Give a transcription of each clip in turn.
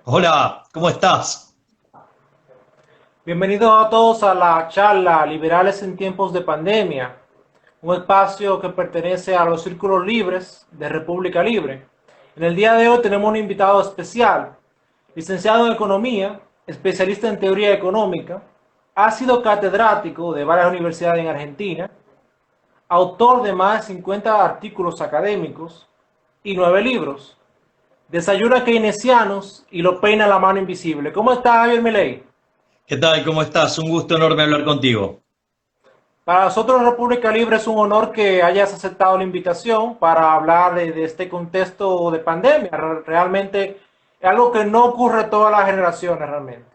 Hola, ¿cómo estás? Bienvenidos a todos a la charla Liberales en tiempos de pandemia, un espacio que pertenece a los círculos libres de República Libre. En el día de hoy tenemos un invitado especial, licenciado en Economía, especialista en teoría económica, ha sido catedrático de varias universidades en Argentina, autor de más de 50 artículos académicos y 9 libros. Desayuna keynesianos y lo peina la mano invisible. ¿Cómo está Javier Milei? ¿Qué tal? ¿Cómo estás? Un gusto enorme hablar contigo. Para nosotros, República Libre, es un honor que hayas aceptado la invitación para hablar de este contexto de pandemia. Realmente es algo que no ocurre a todas las generaciones, realmente.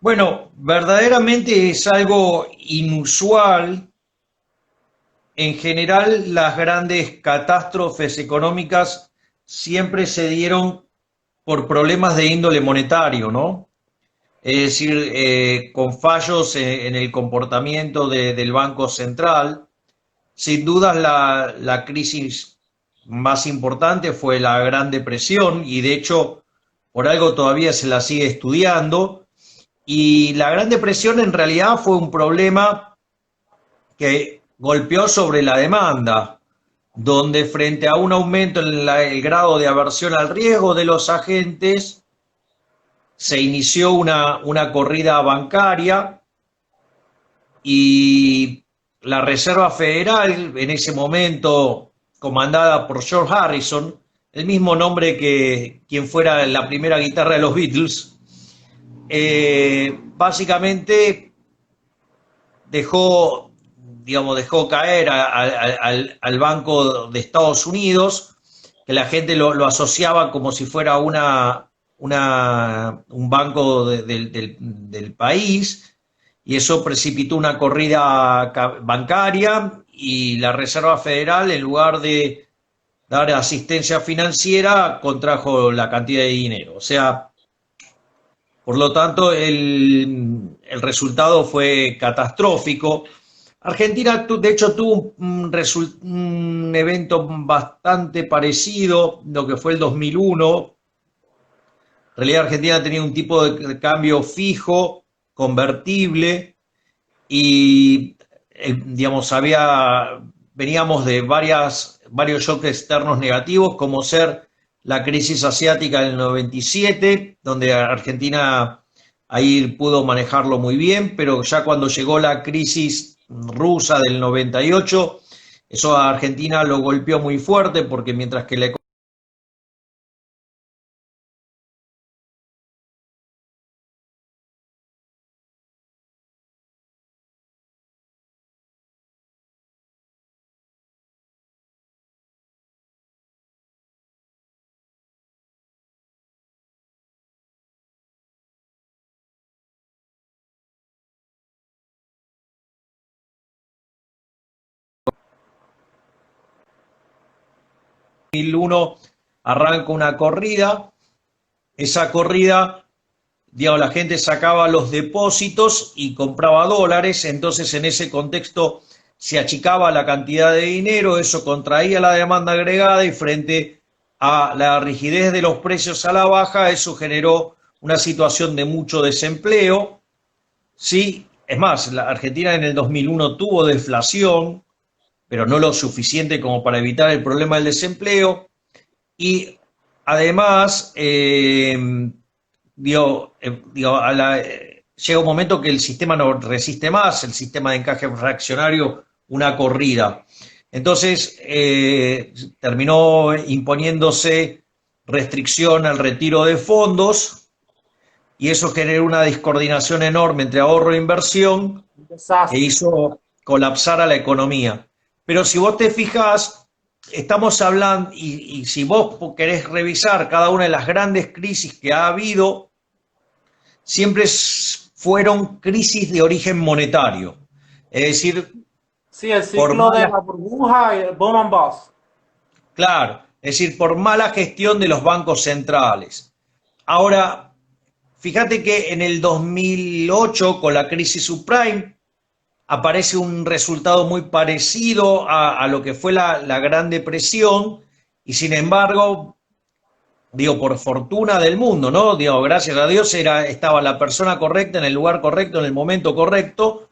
Bueno, verdaderamente es algo inusual. En general, las grandes catástrofes económicas siempre se dieron por problemas de índole monetario, ¿no? Es decir, con fallos en el comportamiento del Banco Central. Sin dudas, la crisis más importante fue la Gran Depresión y de hecho, por algo todavía se la sigue estudiando. Y la Gran Depresión en realidad fue un problema que golpeó sobre la demanda, donde frente a un aumento en el grado de aversión al riesgo de los agentes, se inició una corrida bancaria y la Reserva Federal, en ese momento comandada por George Harrison, el mismo nombre que quien fuera la primera guitarra de los Beatles, básicamente dejó, digamos, dejó caer al Banco de Estados Unidos, que la gente lo asociaba como si fuera un banco del país, y eso precipitó una corrida bancaria y la Reserva Federal, en lugar de dar asistencia financiera, contrajo la cantidad de dinero. O sea, por lo tanto, el resultado fue catastrófico. Argentina, de hecho, tuvo un evento bastante parecido, lo que fue el 2001. En realidad, Argentina tenía un tipo de cambio fijo, convertible, y digamos, veníamos de varios shocks externos negativos, como ser la crisis asiática del 97, donde Argentina ahí pudo manejarlo muy bien, pero ya cuando llegó la crisis rusa del 98, eso a Argentina lo golpeó muy fuerte, porque mientras que la economía 2001 arranca una corrida, esa corrida, digamos, la gente sacaba los depósitos y compraba dólares, entonces en ese contexto se achicaba la cantidad de dinero, eso contraía la demanda agregada y frente a la rigidez de los precios a la baja, eso generó una situación de mucho desempleo. Sí, es más, la Argentina en el 2001 tuvo deflación, pero no lo suficiente como para evitar el problema del desempleo. Y además, llega un momento que el sistema no resiste más, el sistema de encaje fraccionario, una corrida. Entonces, terminó imponiéndose restricción al retiro de fondos y eso generó una descoordinación enorme entre ahorro e inversión Un que desastre. hizo colapsar a la economía. Pero si vos te fijás, estamos hablando, y si vos querés revisar cada una de las grandes crisis que ha habido, siempre fueron crisis de origen monetario. Es decir, Sí, el por ciclo de mala, la burbuja y el boom and bust. claro, es decir, por mala gestión de los bancos centrales. Ahora, fíjate que en el 2008, con la crisis subprime, aparece un resultado muy parecido a lo que fue la Gran Depresión y sin embargo digo, por fortuna del mundo, ¿no? Digo, gracias a Dios estaba la persona correcta en el lugar correcto, en el momento correcto.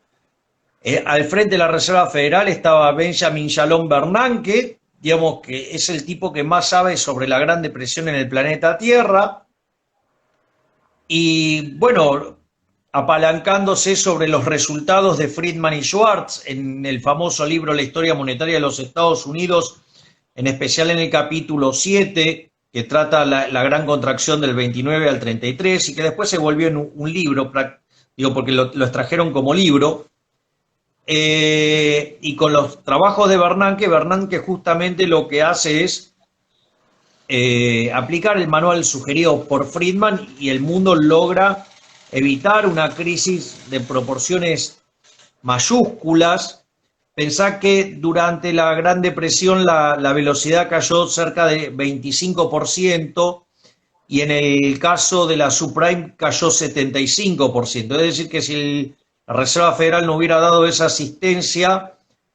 Al frente de la Reserva Federal estaba Benjamin Shalom Bernanke, digamos que es el tipo que más sabe sobre la Gran Depresión en el planeta Tierra. Y bueno, apalancándose sobre los resultados de Friedman y Schwartz en el famoso libro La historia monetaria de los Estados Unidos, en especial en el capítulo 7, que trata la gran contracción del 29 al 33 y que después se volvió en un libro, digo, porque lo extrajeron como libro. Y con los trabajos de Bernanke justamente lo que hace es aplicar el manual sugerido por Friedman y el mundo logra evitar una crisis de proporciones mayúsculas. Pensá que durante la Gran Depresión la velocidad cayó cerca de 25% y en el caso de la subprime cayó 75%. Es decir, que si la Reserva Federal no hubiera dado esa asistencia,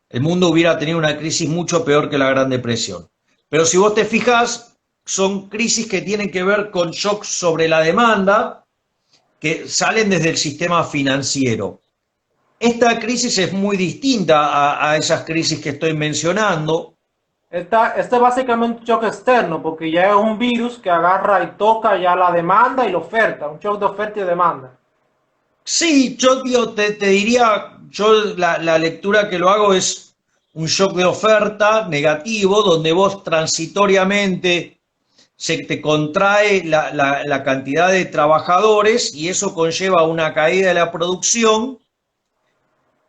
el mundo hubiera tenido una crisis mucho peor que la Gran Depresión. Pero si vos te fijás, son crisis que tienen que ver con shocks sobre la demanda que salen desde el sistema financiero. Esta crisis es muy distinta a esas crisis que estoy mencionando. Este es básicamente un shock externo, porque ya es un virus que agarra y toca ya la demanda y la oferta, un shock de oferta y demanda. Sí, yo te diría, yo la lectura que lo hago es un shock de oferta negativo, donde vos transitoriamente se te contrae la cantidad de trabajadores y eso conlleva una caída de la producción.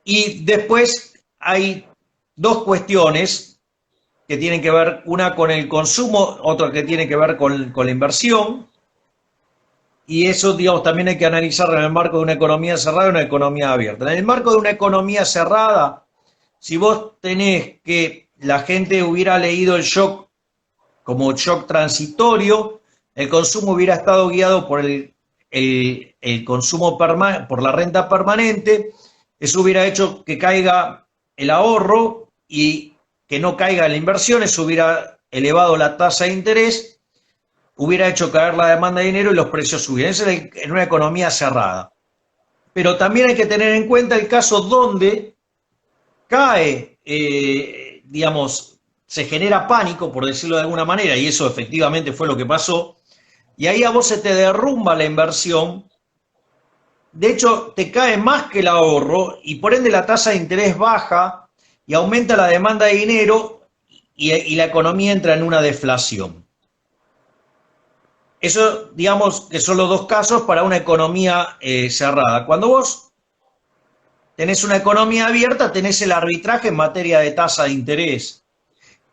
Y después hay dos cuestiones que tienen que ver, una con el consumo, otra que tiene que ver con la inversión. Y eso, digamos, también hay que analizarlo en el marco de una economía cerrada y una economía abierta. En el marco de una economía cerrada, si vos tenés que la gente hubiera leído el shock como shock transitorio, el consumo hubiera estado guiado por el consumo por la renta permanente, eso hubiera hecho que caiga el ahorro y que no caiga la inversión, eso hubiera elevado la tasa de interés, hubiera hecho caer la demanda de dinero y los precios subieran. Eso es en una economía cerrada. Pero también hay que tener en cuenta el caso donde cae, digamos, se genera pánico, por decirlo de alguna manera, y eso efectivamente fue lo que pasó, y ahí a vos se te derrumba la inversión, de hecho te cae más que el ahorro, y por ende la tasa de interés baja, y aumenta la demanda de dinero, y la economía entra en una deflación. Eso, digamos, que son los dos casos para una economía cerrada. Cuando vos tenés una economía abierta, tenés el arbitraje en materia de tasa de interés.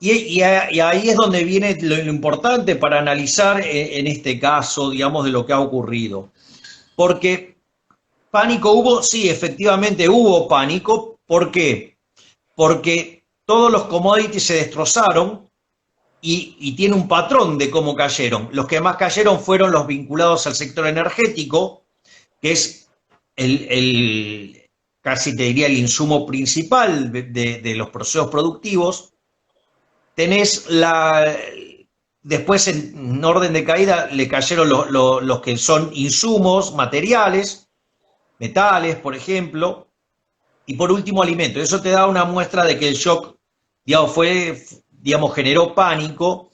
Y ahí es donde viene lo importante para analizar en este caso, digamos, de lo que ha ocurrido. Porque pánico hubo, sí, efectivamente hubo pánico. ¿Por qué? Porque todos los commodities se destrozaron y tiene un patrón de cómo cayeron. Los que más cayeron fueron los vinculados al sector energético, que es casi te diría el insumo principal de los procesos productivos. Tenés después en orden de caída le cayeron los que son insumos materiales, metales, por ejemplo, y por último alimentos. Eso te da una muestra de que el shock, digamos, generó pánico,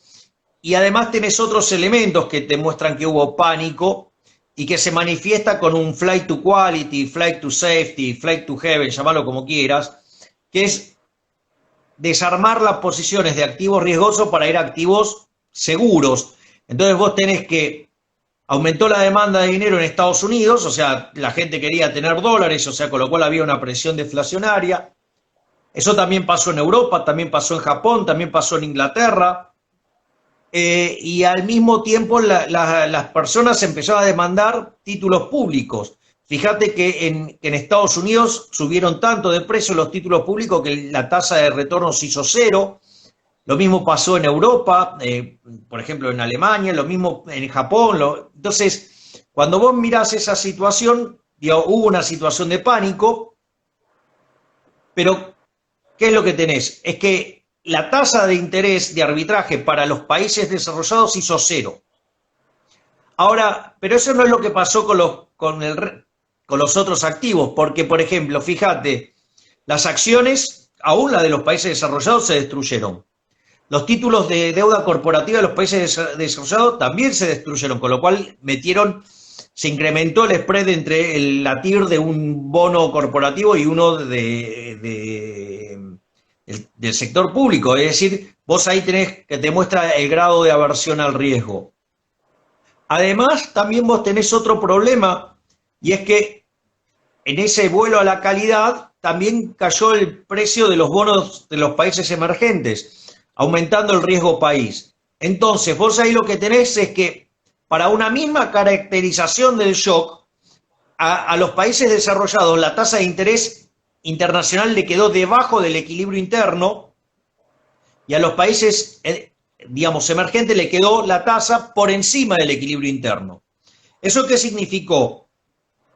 y además tenés otros elementos que te muestran que hubo pánico y que se manifiesta con un flight to quality, flight to safety, flight to heaven, llamalo como quieras, que es desarmar las posiciones de activos riesgosos para ir a activos seguros. Entonces vos tenés que aumentó la demanda de dinero en Estados Unidos, o sea, la gente quería tener dólares, o sea, con lo cual había una presión deflacionaria. Eso también pasó en Europa, también pasó en Japón, también pasó en Inglaterra. Y al mismo tiempo las personas empezaron a demandar títulos públicos. Fíjate que en Estados Unidos subieron tanto de precio los títulos públicos que la tasa de retorno se hizo cero. Lo mismo pasó en Europa, por ejemplo en Alemania, lo mismo en Japón. Entonces, cuando vos mirás esa situación, hubo una situación de pánico, pero ¿qué es lo que tenés? Es que la tasa de interés de arbitraje para los países desarrollados hizo cero. Ahora, pero eso no es lo que pasó con los otros activos, porque, por ejemplo, fíjate, las acciones, aún las de los países desarrollados, se destruyeron. Los títulos de deuda corporativa de los países desarrollados también se destruyeron, con lo cual se incrementó el spread entre la TIR de un bono corporativo y uno del sector público. Es decir, vos ahí tenés que te muestra el grado de aversión al riesgo. Además, también vos tenés otro problema, y es que en ese vuelo a la calidad también cayó el precio de los bonos de los países emergentes, aumentando el riesgo país. Entonces, vos ahí lo que tenés es que para una misma caracterización del shock, a los países desarrollados la tasa de interés internacional le quedó debajo del equilibrio interno y a los países, digamos, emergentes le quedó la tasa por encima del equilibrio interno. ¿Eso qué significó?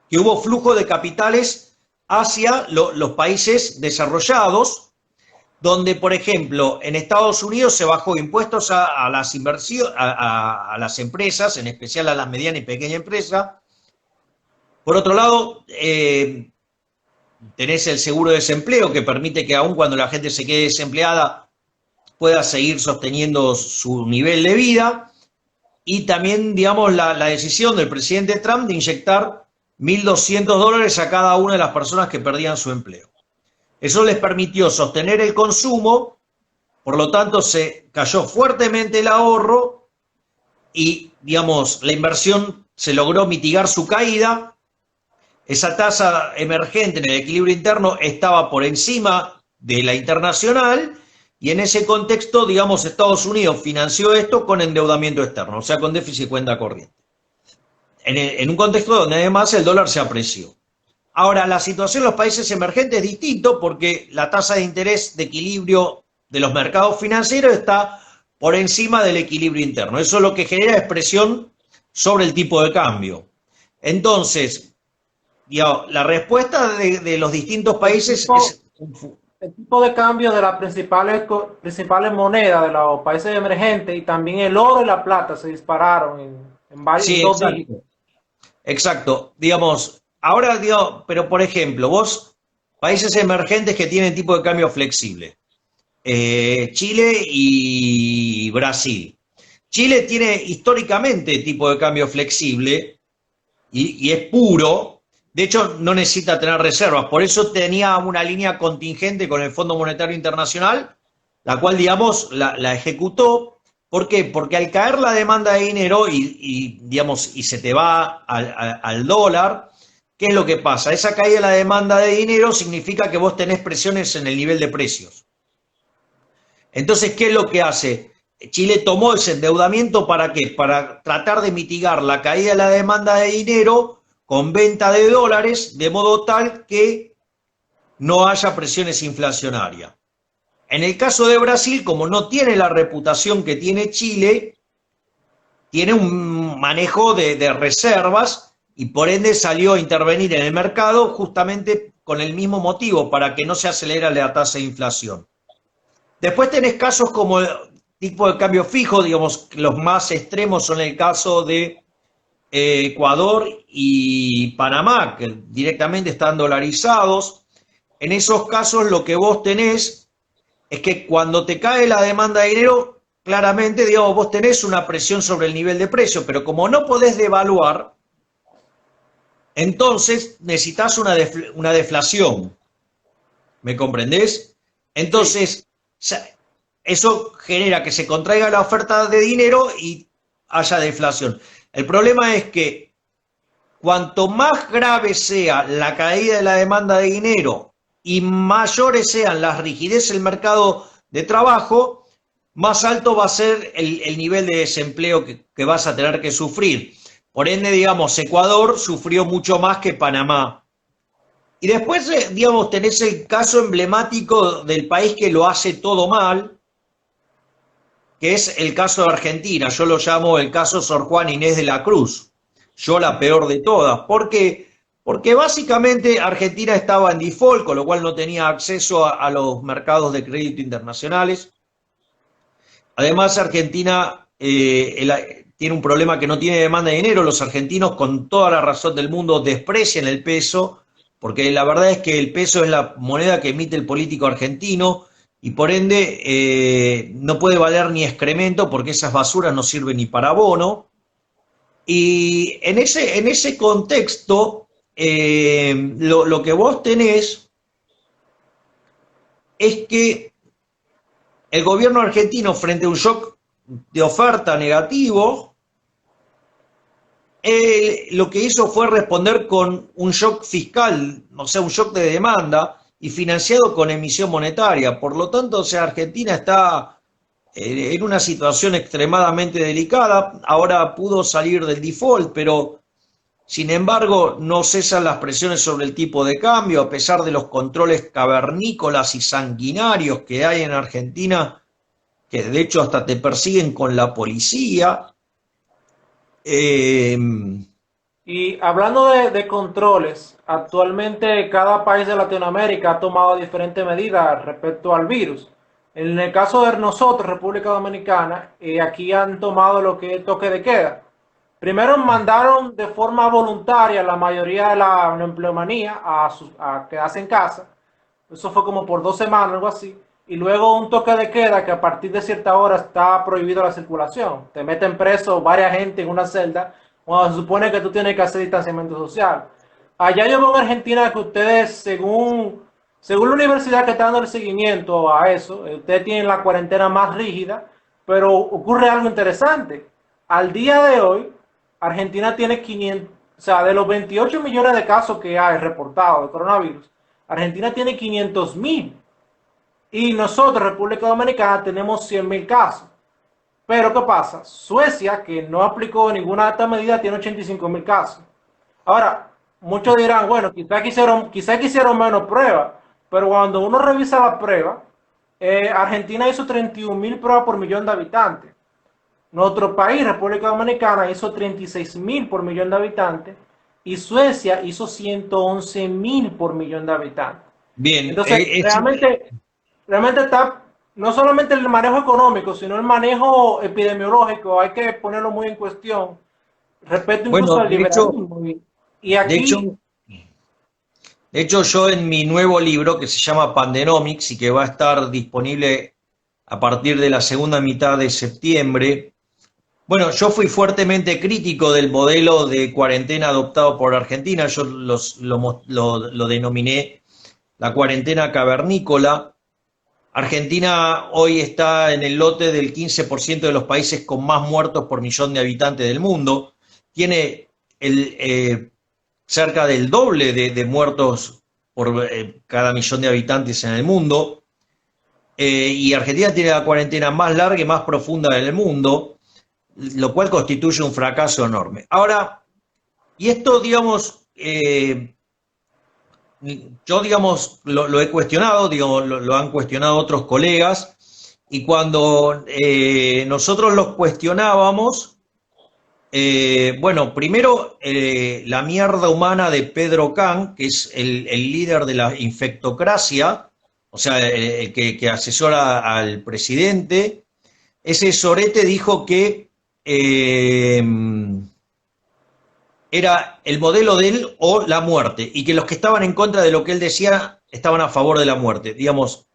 Que hubo flujo de capitales hacia los países desarrollados, donde, por ejemplo, en Estados Unidos se bajó impuestos a las inversiones, a las empresas, en especial a las medianas y pequeñas empresas. Por otro lado, tenés el seguro de desempleo, que permite que aun cuando la gente se quede desempleada, pueda seguir sosteniendo su nivel de vida. Y también, digamos, la decisión del presidente Trump de inyectar $1.200 a cada una de las personas que perdían su empleo. Eso les permitió sostener el consumo, por lo tanto se cayó fuertemente el ahorro y, digamos, la inversión se logró mitigar su caída. Esa tasa emergente en el equilibrio interno estaba por encima de la internacional y en ese contexto, digamos, Estados Unidos financió esto con endeudamiento externo, o sea, con déficit de cuenta corriente. En un contexto donde además el dólar se apreció. Ahora, la situación en los países emergentes es distinto porque la tasa de interés de equilibrio de los mercados financieros está por encima del equilibrio interno. Eso es lo que genera expresión sobre el tipo de cambio. Entonces, digamos, la respuesta de los distintos países es... El tipo de cambio de las principales monedas de los países emergentes y también el oro y la plata se dispararon en varios Sí, dos días. exacto. Digamos, ahora, digamos, pero por ejemplo, vos, países emergentes que tienen tipo de cambio flexible, Chile y Brasil. Chile tiene históricamente tipo de cambio flexible y es puro. De hecho, no necesita tener reservas. Por eso tenía una línea contingente con el Fondo Monetario Internacional, la cual, digamos, la ejecutó. ¿Por qué? Porque al caer la demanda de dinero digamos, y se te va al dólar, ¿qué es lo que pasa? Esa caída de la demanda de dinero significa que vos tenés presiones en el nivel de precios. Entonces, ¿qué es lo que hace? Chile tomó ese endeudamiento ¿para qué? Para tratar de mitigar la caída de la demanda de dinero con venta de dólares, de modo tal que no haya presiones inflacionarias. En el caso de Brasil, como no tiene la reputación que tiene Chile, tiene un manejo de reservas y por ende salió a intervenir en el mercado justamente con el mismo motivo, para que no se acelere la tasa de inflación. Después tenés casos como el tipo de cambio fijo, digamos, los más extremos son el caso de Ecuador y Panamá, que directamente están dolarizados. En esos casos lo que vos tenés es que cuando te cae la demanda de dinero, claramente, digamos, vos tenés una presión sobre el nivel de precio, pero como no podés devaluar, entonces necesitas una deflación. ¿Me comprendés? Entonces, eso genera que se contraiga la oferta de dinero y haya deflación. El problema es que cuanto más grave sea la caída de la demanda de dinero y mayores sean las rigideces del mercado de trabajo, más alto va a ser el nivel de desempleo que vas a tener que sufrir. Por ende, digamos, Ecuador sufrió mucho más que Panamá. Y después, digamos, tenés el caso emblemático del país que lo hace todo mal, que es el caso de Argentina. Yo lo llamo el caso Sor Juana Inés de la Cruz. Yo la peor de todas. ¿Por qué? Porque básicamente Argentina estaba en default, con lo cual no tenía acceso a los mercados de crédito internacionales. Además, Argentina tiene un problema que no tiene demanda de dinero. Los argentinos, con toda la razón del mundo, desprecian el peso, porque la verdad es que el peso es la moneda que emite el político argentino y por ende no puede valer ni excremento porque esas basuras no sirven ni para abono. Y en ese contexto, lo que vos tenés es que el gobierno argentino, frente a un shock de oferta negativo, lo que hizo fue responder con un shock fiscal, o sea, un shock de demanda y financiado con emisión monetaria. Por lo tanto, o sea, Argentina está en una situación extremadamente delicada. Ahora pudo salir del default, pero sin embargo no cesan las presiones sobre el tipo de cambio, a pesar de los controles cavernícolas y sanguinarios que hay en Argentina, que de hecho hasta te persiguen con la policía. Eh, Y hablando de controles, actualmente cada país de Latinoamérica ha tomado diferentes medidas respecto al virus. En el caso de nosotros, República Dominicana, aquí han tomado lo que es toque de queda. Primero mandaron de forma voluntaria la mayoría de la empleomanía a quedarse en casa. Eso fue como por 2 semanas, algo así. Y luego un toque de queda que a partir de cierta hora está prohibido la circulación. Te meten preso varias gente en una celda cuando se supone que tú tienes que hacer distanciamiento social. Allá yo veo en Argentina que ustedes, según la universidad que está dando el seguimiento a eso, ustedes tienen la cuarentena más rígida, pero ocurre algo interesante. Al día de hoy, Argentina tiene 500, o sea, de los 28 millones de casos que hay reportados de coronavirus, Argentina tiene 500.000 y nosotros, República Dominicana, tenemos 100.000 casos. Pero ¿qué pasa? Suecia, que no aplicó ninguna de estas medidas, tiene 85.000 casos. Ahora, muchos dirán, bueno, quizá quisieron menos pruebas, pero cuando uno revisa la prueba, Argentina hizo 31.000 pruebas por millón de habitantes. Nuestro país, República Dominicana, hizo 36.000 por millón de habitantes y Suecia hizo 111.000 por millón de habitantes. bien, Entonces, realmente está no solamente el manejo económico, sino el manejo epidemiológico, hay que ponerlo muy en cuestión respecto incluso bueno, al liberalismo. Y de hecho, aquí, de hecho, yo en mi nuevo libro que se llama Pandenomics y que va a estar disponible a partir de la segunda mitad de septiembre, bueno, yo fui fuertemente crítico del modelo de cuarentena adoptado por Argentina. Yo lo denominé la cuarentena cavernícola. Argentina hoy está en el lote del 15% de los países con más muertos por millón de habitantes del mundo. Tiene cerca del doble de muertos por cada millón de habitantes en el mundo. Y Argentina tiene la cuarentena más larga y más profunda del mundo, lo cual constituye un fracaso enorme. Ahora, y esto, digamos, yo, digamos, lo he cuestionado, digamos, lo han cuestionado otros colegas, y cuando nosotros los cuestionábamos, bueno, primero la mierda humana de Pedro Can, que es el líder de la infectocracia, o sea, el que asesora al presidente, ese sorete dijo que era el modelo de él o la muerte, y que los que estaban en contra de lo que él decía estaban a favor de la muerte. Digamos,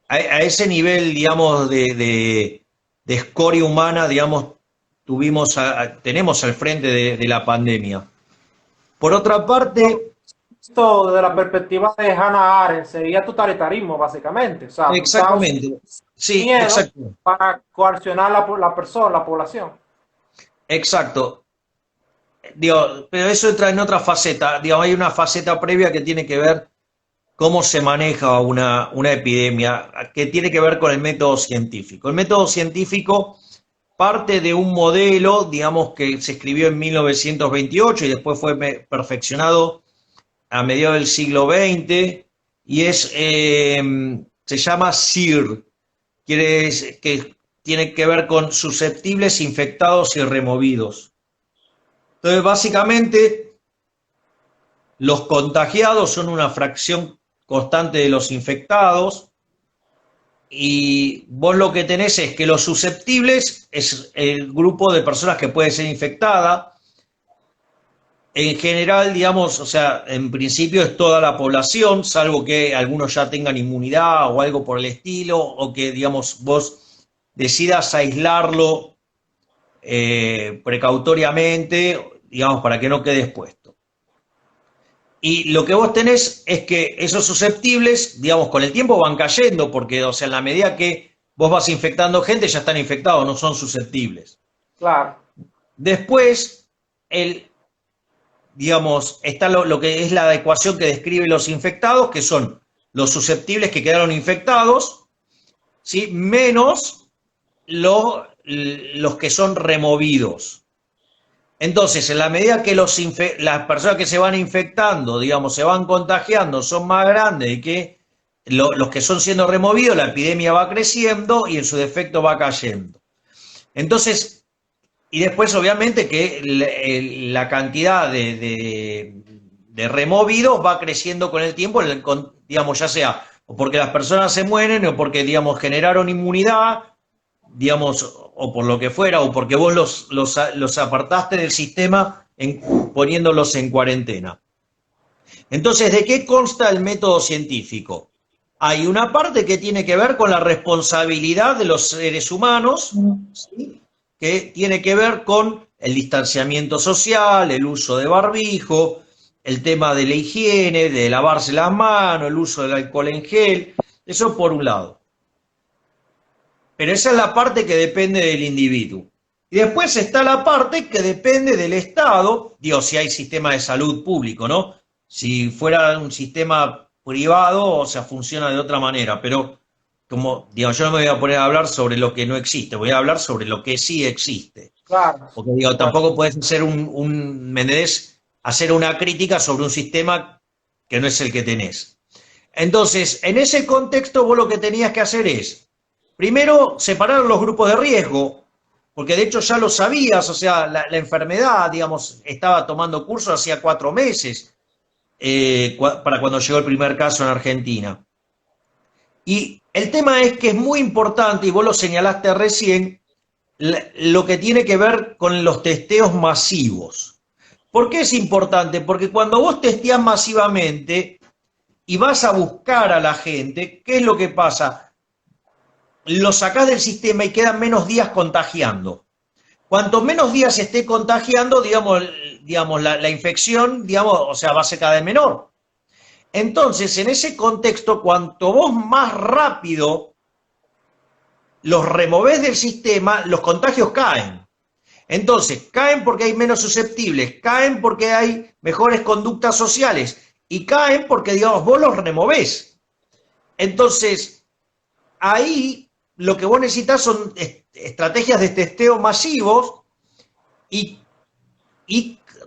a ese nivel, digamos, de escoria humana, digamos, tenemos al frente de la pandemia. Por otra parte, esto desde la perspectiva de Hannah Arendt sería totalitarismo, básicamente. O sea, tú estás usando exactamente, sí, miedo exacto, para coaccionar la persona, la población. exacto. Digo, pero eso entra en otra faceta. Digo, hay una faceta previa que tiene que ver cómo se maneja una epidemia, que tiene que ver con el método científico. El método científico parte de un modelo, digamos, que se escribió en 1928 y después fue perfeccionado a mediados del siglo XX y se llama SIR, que tiene que ver con susceptibles, infectados y removidos. Entonces, básicamente, los contagiados son una fracción constante de los infectados y vos lo que tenés es que los susceptibles es el grupo de personas que puede ser infectada. En general, digamos, o sea, en principio es toda la población, salvo que algunos ya tengan inmunidad o algo por el estilo, o que, digamos, vos decidas aislarlo precautoriamente, digamos, para que no quede expuesto. Y lo que vos tenés es que esos susceptibles, digamos, con el tiempo van cayendo, porque, o sea, en la medida que vos vas infectando gente, ya están infectados, no son susceptibles. Claro. Después, digamos, está lo que es la ecuación que describe los infectados, que son los susceptibles que quedaron infectados, ¿sí? Menos los que son removidos. Entonces, en la medida que las personas que se van infectando, digamos, se van contagiando, son más grandes y que los que son siendo removidos, la epidemia va creciendo y en su defecto va cayendo. Entonces, y después obviamente que la cantidad de removidos va creciendo con el tiempo, digamos, ya sea o porque las personas se mueren o porque, digamos, generaron inmunidad, digamos, o por lo que fuera, o porque vos los apartaste del sistema poniéndolos en cuarentena. Entonces, ¿de qué consta el método científico? Hay una parte que tiene que ver con la responsabilidad de los seres humanos, ¿sí? Que tiene que ver con el distanciamiento social, el uso de barbijo, el tema de la higiene, de lavarse las manos, el uso del alcohol en gel, eso por un lado. Pero esa es la parte que depende del individuo. Y después está la parte que depende del Estado, digo, si hay sistema de salud público, ¿no? Si fuera un sistema privado, o sea, funciona de otra manera, pero como, digo, yo no me voy a poner a hablar sobre lo que no existe, voy a hablar sobre lo que sí existe. Claro. Porque, digo, tampoco puedes hacer hacer una crítica sobre un sistema que no es el que tenés. Entonces, en ese contexto, vos lo que tenías que hacer es, primero, separar los grupos de riesgo, porque de hecho ya lo sabías, o sea, la enfermedad, digamos, estaba tomando curso hacía 4 meses, para cuando llegó el primer caso en Argentina. Y el tema es que es muy importante, y vos lo señalaste recién, lo que tiene que ver con los testeos masivos. ¿Por qué es importante? Porque cuando vos testeás masivamente y vas a buscar a la gente, ¿qué es lo que pasa? Lo sacás del sistema y quedan menos días contagiando. Cuanto menos días esté contagiando, digamos la infección, digamos, o sea, va a ser cada vez menor. Entonces, en ese contexto, cuanto vos más rápido los removés del sistema, los contagios caen. Entonces, caen porque hay menos susceptibles, caen porque hay mejores conductas sociales y caen porque, digamos, vos los removés. Entonces, ahí lo que vos necesitas son estrategias de testeo masivos y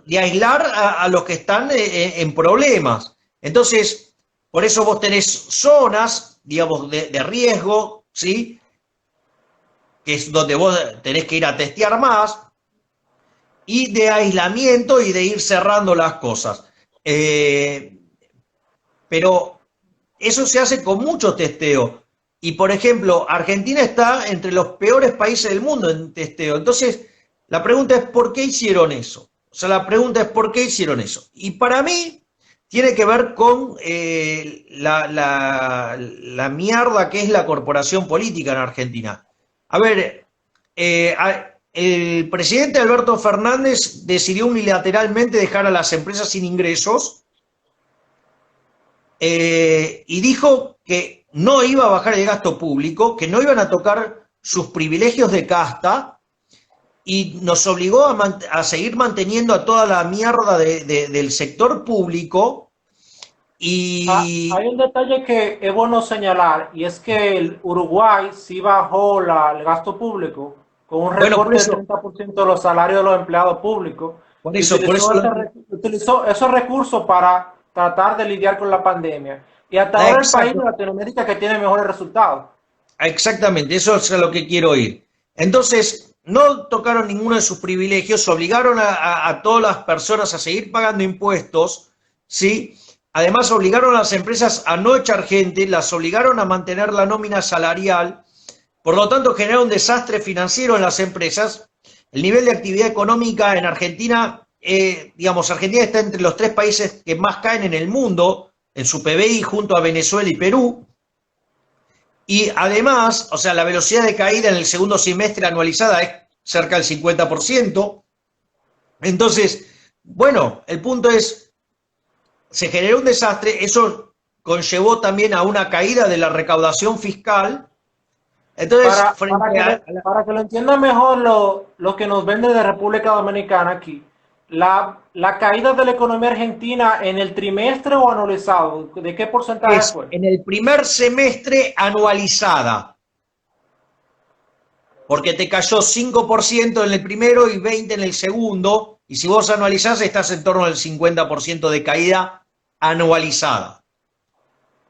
de aislar a los que están en problemas. Entonces, por eso vos tenés zonas, digamos, de riesgo, ¿sí? Que es donde vos tenés que ir a testear más, y de aislamiento y de ir cerrando las cosas. Pero eso se hace con mucho testeo. Y, por ejemplo, Argentina está entre los peores países del mundo en testeo. Entonces, la pregunta es, ¿por qué hicieron eso? O sea, la pregunta es, ¿por qué hicieron eso? Y para mí, tiene que ver con la mierda que es la corporación política en Argentina. A ver, el presidente Alberto Fernández decidió unilateralmente dejar a las empresas sin ingresos y dijo que no iba a bajar el gasto público, que no iban a tocar sus privilegios de casta y nos obligó a seguir manteniendo a toda la mierda del sector público. Y hay un detalle que es bueno señalar, y es que el Uruguay sí bajó el gasto público con un recorte del 30% de los salarios de los empleados públicos. Por eso, utilizó esos recursos para tratar de lidiar con la pandemia. Y hasta ahora el país de Latinoamérica que tiene mejores resultados. Exactamente, eso es a lo que quiero ir. Entonces, no tocaron ninguno de sus privilegios, obligaron a todas las personas a seguir pagando impuestos, ¿sí? Además, obligaron a las empresas a no echar gente, las obligaron a mantener la nómina salarial, por lo tanto generaron un desastre financiero en las empresas. El nivel de actividad económica en Argentina, digamos, Argentina está entre los 3 países que más caen en el mundo, en su PBI, junto a Venezuela y Perú. Y además, o sea, la velocidad de caída en el segundo semestre anualizada es cerca del 50%. Entonces, bueno, el punto es, se generó un desastre, eso conllevó también a una caída de la recaudación fiscal. Entonces, Para que lo entiendan mejor lo que nos vende de República Dominicana aquí, la caída de la economía argentina en el trimestre o anualizado, ¿de qué porcentaje es fue? en el primer semestre anualizada, porque te cayó 5% en el primero y 20% en el segundo, y si vos anualizás estás en torno al 50% de caída anualizada.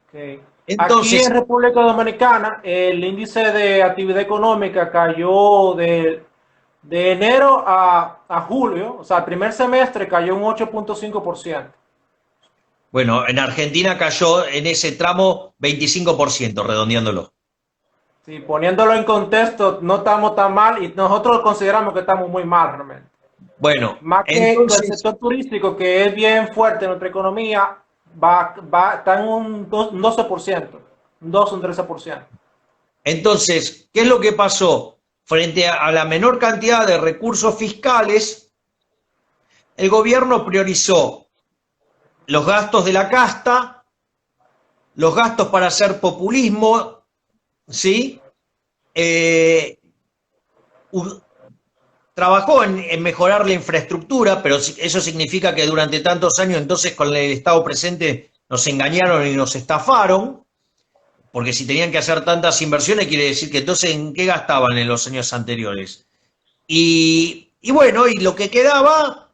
Okay. Aquí Entonces, en República Dominicana, el índice de actividad económica cayó de enero a julio, o sea, el primer semestre cayó un 8.5%. bueno, en Argentina cayó en ese tramo 25%, redondeándolo. Sí, poniéndolo en contexto, no estamos tan mal y nosotros consideramos que estamos muy mal realmente. Bueno, Más que el entonces, sector turístico, que es bien fuerte en nuestra economía, está en un 12%, un 12, un 13%. entonces, ¿qué es lo que pasó? Frente a la menor cantidad de recursos fiscales, el gobierno priorizó los gastos de la casta, los gastos para hacer populismo, ¿sí? Eh, trabajó en mejorar la infraestructura, pero eso significa que durante tantos años entonces con el Estado presente nos engañaron y nos estafaron, porque si tenían que hacer tantas inversiones quiere decir que entonces ¿en qué gastaban en los años anteriores? Y bueno, y lo que quedaba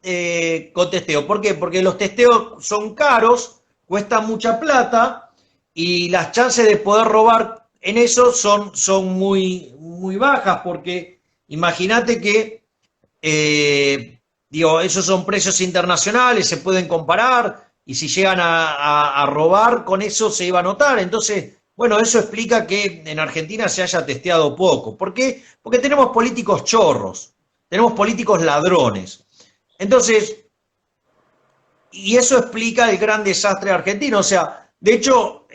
con testeo. ¿Por qué? Porque los testeos son caros, cuestan mucha plata y las chances de poder robar en eso son muy bajas, porque imagínate que digo, esos son precios internacionales, se pueden comparar, y si llegan a robar, con eso se iba a notar. Entonces, bueno, eso explica que en Argentina se haya testeado poco. ¿Por qué? Porque tenemos políticos chorros, tenemos políticos ladrones. Entonces, y eso explica el gran desastre argentino. O sea, de hecho,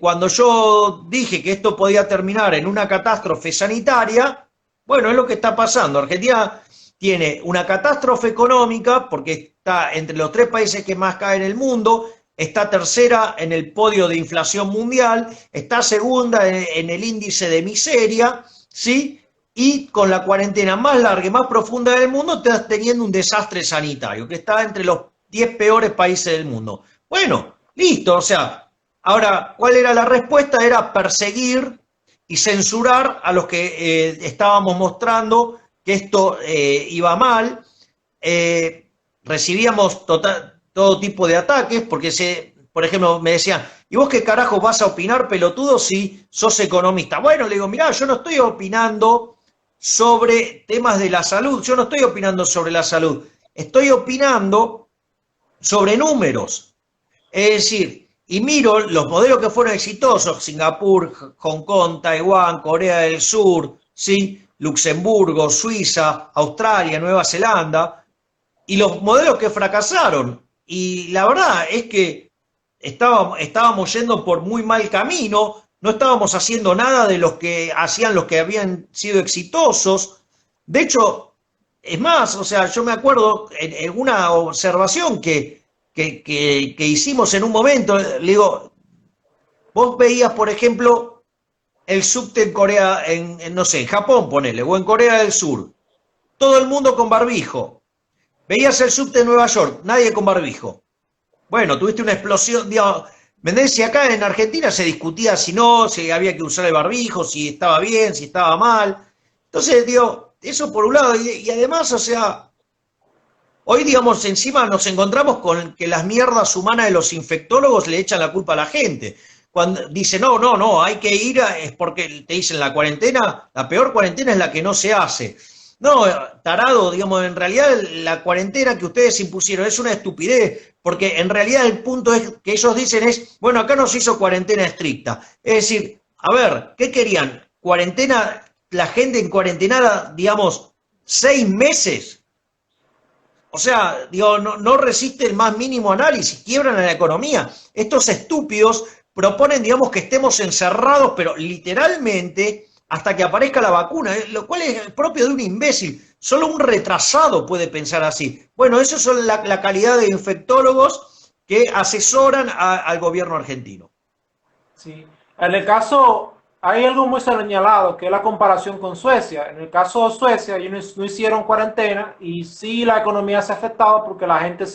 cuando yo dije que esto podía terminar en una catástrofe sanitaria, bueno, es lo que está pasando. Argentina tiene una catástrofe económica porque está entre los 3 países que más caen en el mundo, está tercera en el podio de inflación mundial, está segunda en el índice de miseria, ¿sí? Y con la cuarentena más larga y más profunda del mundo estás teniendo un desastre sanitario que está entre los 10 peores países del mundo. Bueno, listo, o sea, ahora, ¿cuál era la respuesta? Era perseguir y censurar a los que estábamos mostrando que esto iba mal. Recibíamos todo tipo de ataques, porque por ejemplo, me decían, ¿y vos qué carajo vas a opinar, pelotudo, si sos economista? Bueno, le digo, mirá, yo no estoy opinando sobre temas de la salud, yo no estoy opinando sobre la salud, estoy opinando sobre números. Es decir, y miro los modelos que fueron exitosos, Singapur, Hong Kong, Taiwán, Corea del Sur, ¿sí? Luxemburgo, Suiza, Australia, Nueva Zelanda, y los modelos que fracasaron. Y la verdad es que estábamos yendo por muy mal camino, no estábamos haciendo nada de los que hacían los que habían sido exitosos. De hecho, es más, o sea, yo me acuerdo en una observación que hicimos en un momento, le digo, vos veías, por ejemplo, el subte en Corea, no sé, en Japón, ponele, o en Corea del Sur, todo el mundo con barbijo. Veías el subte en Nueva York, nadie con barbijo. Bueno, tuviste una explosión, digamos, ¿entendés? Si acá en Argentina se discutía si no, si había que usar el barbijo, si estaba bien, si estaba mal. Entonces, digo, eso por un lado, y además, o sea, hoy, digamos, encima nos encontramos con que las mierdas humanas de los infectólogos le echan la culpa a la gente. Cuando dice, no, hay que ir, es porque te dicen la cuarentena, la peor cuarentena es la que no se hace. No, tarado, digamos, en realidad la cuarentena que ustedes impusieron es una estupidez, porque en realidad el punto es que ellos dicen es, bueno, acá nos hizo cuarentena estricta. Es decir, a ver, ¿qué querían? Cuarentena, la gente en cuarentenada, digamos, 6 meses. O sea, digo, no resiste el más mínimo análisis, quiebran a la economía. Estos estúpidos proponen, digamos, que estemos encerrados, pero literalmente hasta que aparezca la vacuna, lo cual es propio de un imbécil. Solo un retrasado puede pensar así. Bueno, eso son la calidad de infectólogos que asesoran al gobierno argentino. Sí. En el caso, hay algo muy señalado, que es la comparación con Suecia. En el caso de Suecia, ellos no hicieron cuarentena y sí la economía se ha afectado porque la gente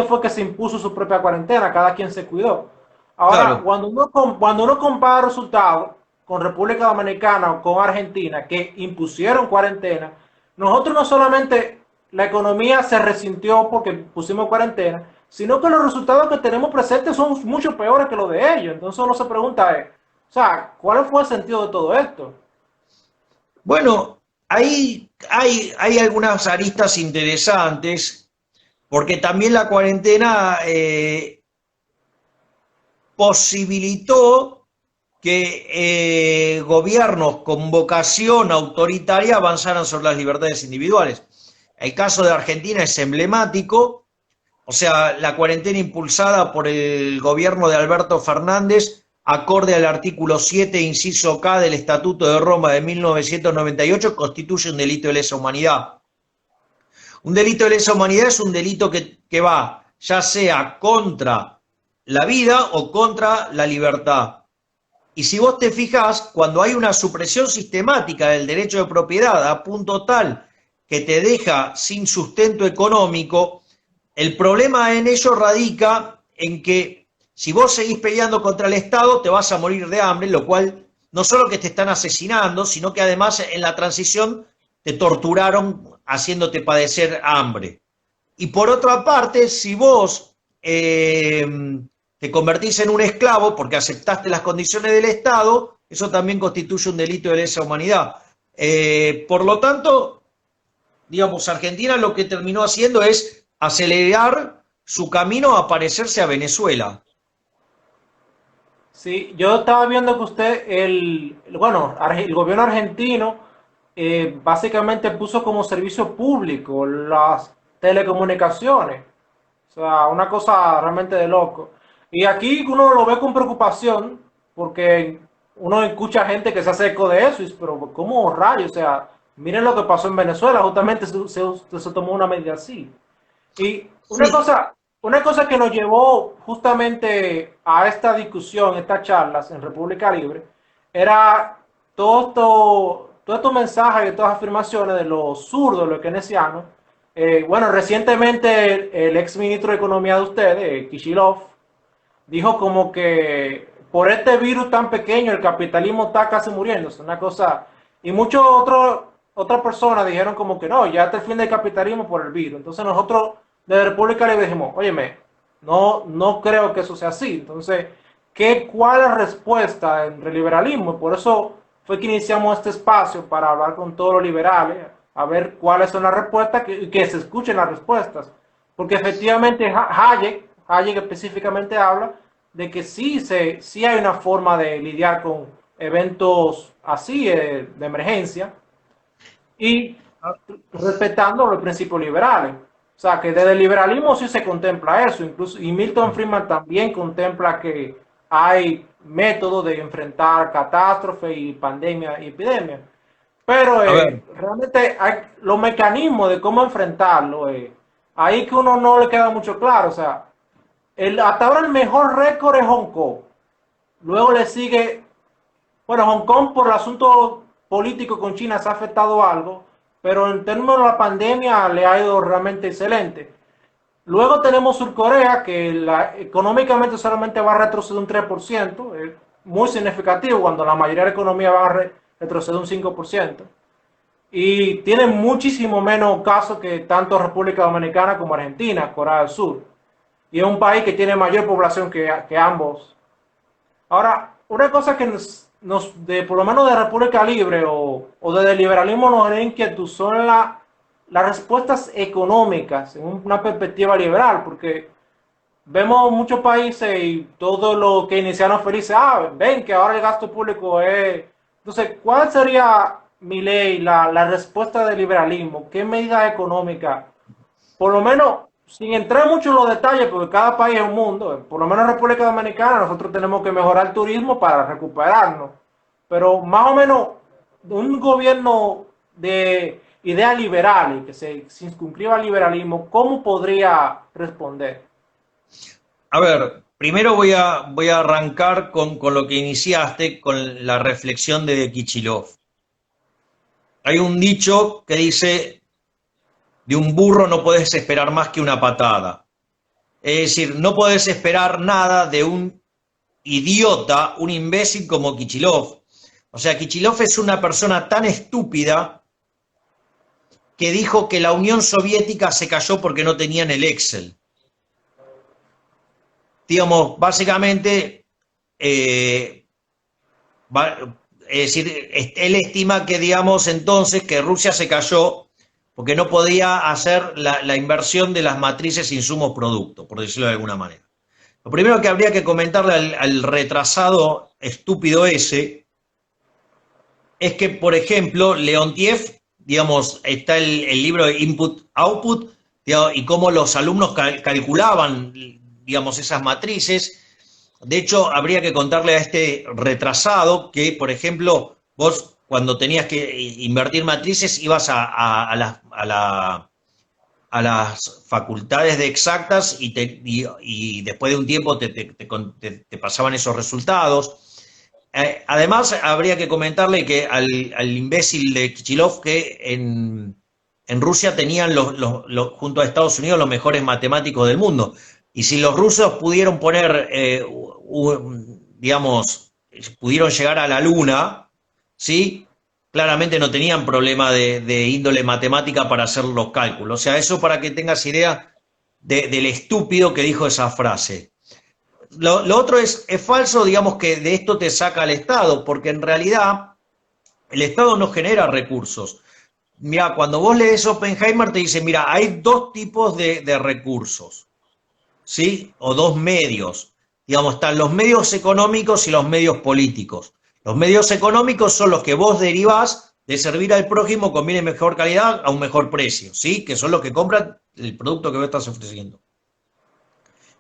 fue que se impuso su propia cuarentena, cada quien se cuidó. Ahora, Claro. cuando uno compara resultados con República Dominicana o con Argentina, que impusieron cuarentena, nosotros no solamente la economía se resintió porque pusimos cuarentena, sino que los resultados que tenemos presentes son mucho peores que los de ellos. Entonces uno se pregunta, o sea, ¿cuál fue el sentido de todo esto? Bueno, ahí hay algunas aristas interesantes, porque también la cuarentena posibilitó que gobiernos con vocación autoritaria avanzaran sobre las libertades individuales. El caso de Argentina es emblemático, o sea, la cuarentena impulsada por el gobierno de Alberto Fernández, acorde al artículo 7, inciso K del Estatuto de Roma de 1998, constituye un delito de lesa humanidad. Un delito de lesa humanidad es un delito que va ya sea contra la vida o contra la libertad. Y si vos te fijás, cuando hay una supresión sistemática del derecho de propiedad a punto tal que te deja sin sustento económico, el problema en ello radica en que si vos seguís peleando contra el Estado, te vas a morir de hambre, lo cual no solo que te están asesinando, sino que además en la transición te torturaron haciéndote padecer hambre. Y por otra parte, si vos te convertís en un esclavo porque aceptaste las condiciones del Estado, eso también constituye un delito de lesa humanidad. Por lo tanto, digamos, Argentina lo que terminó haciendo es acelerar su camino a parecerse a Venezuela. Sí, yo estaba viendo que usted, bueno, el gobierno argentino básicamente puso como servicio público las telecomunicaciones. O sea, una cosa realmente de loco. Y aquí uno lo ve con preocupación porque uno escucha gente que se hace eco de eso, y dice, pero ¿cómo rayos? O sea, miren lo que pasó en Venezuela, justamente se tomó una medida así. Y Sí, una cosa que nos llevó justamente a esta discusión, estas charlas en República Libre, era todos estos mensajes y todas las afirmaciones de los zurdos, los keynesianos. Bueno, recientemente el ex ministro de Economía de ustedes, Kishilov, dijo como que por este virus tan pequeño el capitalismo está casi muriéndose, una cosa. Y muchos otras personas dijeron como que no, ya está el fin del capitalismo por el virus. Entonces nosotros de República Libre dijimos, óyeme, no creo que eso sea así. Entonces, ¿cuál es la respuesta en el liberalismo? Y por eso fue que iniciamos este espacio para hablar con todos los liberales, a ver cuáles son las respuestas y que se escuchen las respuestas. Porque efectivamente Hayek específicamente habla de que sí hay una forma de lidiar con eventos así de emergencia y respetando los principios liberales. O sea, que desde el liberalismo sí se contempla eso, incluso, y Milton Friedman también contempla que hay métodos de enfrentar catástrofes y pandemia y epidemia. Pero a ver, realmente hay los mecanismos de cómo enfrentarlo, ahí que uno no le queda mucho claro. O sea, hasta ahora el mejor récord es Hong Kong. Luego le sigue, bueno, Hong Kong por el asunto político con China se ha afectado algo, pero en términos de la pandemia le ha ido realmente excelente. Luego tenemos Surcorea, que económicamente solamente va a retroceder un 3%, es muy significativo cuando la mayoría de la economía va a retroceder un 5%. Y tiene muchísimo menos casos que tanto República Dominicana como Argentina, Corea del Sur. Y es un país que tiene mayor población que ambos. Ahora, una cosa por lo menos de República Libre o del liberalismo nos genera inquietud son las respuestas económicas en una perspectiva liberal, porque vemos muchos países y todo lo que iniciaron felices, ven que ahora el gasto público es... Entonces, ¿cuál sería, mi ley, la respuesta del liberalismo? ¿Qué medidas económicas? Por lo menos, sin entrar mucho en los detalles, porque cada país es un mundo, por lo menos en República Dominicana nosotros tenemos que mejorar el turismo para recuperarnos, pero más o menos un gobierno de ideas liberales, que se circunscriba al liberalismo, ¿cómo podría responder? A ver, primero voy a arrancar con lo que iniciaste, con la reflexión de Kichilov. Hay un dicho que dice, de un burro no podés esperar más que una patada. Es decir, no podés esperar nada de un idiota, un imbécil como Kichilov. O sea, Kichilov es una persona tan estúpida que dijo que la Unión Soviética se cayó porque no tenían el Excel. Digamos, básicamente, es decir, él estima que, digamos, entonces que Rusia se cayó porque no podía hacer la inversión de las matrices insumos-producto, por decirlo de alguna manera. Lo primero que habría que comentarle al retrasado estúpido ese es que, por ejemplo, Leontiev, digamos, está el libro de Input-Output, y cómo los alumnos calculaban, digamos, esas matrices. De hecho, habría que contarle a este retrasado que, por ejemplo, vos cuando tenías que invertir matrices ibas a las facultades de exactas y después de un tiempo te pasaban esos resultados. Además, habría que comentarle que al imbécil de Kichilov que en Rusia tenían junto a Estados Unidos los mejores matemáticos del mundo. Y si los rusos pudieron poner, digamos, pudieron llegar a la Luna, ¿sí? Claramente no tenían problema de índole matemática para hacer los cálculos. O sea, eso para que tengas idea del estúpido que dijo esa frase. Lo otro es falso, digamos, que de esto te saca el Estado, porque en realidad el Estado no genera recursos. Mira, cuando vos lees Oppenheimer te dice, mira, hay dos tipos de recursos, ¿sí? O dos medios. Digamos, están los medios económicos y los medios políticos. Los medios económicos son los que vos derivás de servir al prójimo con bien y mejor calidad a un mejor precio, ¿sí? Que son los que compran el producto que vos estás ofreciendo.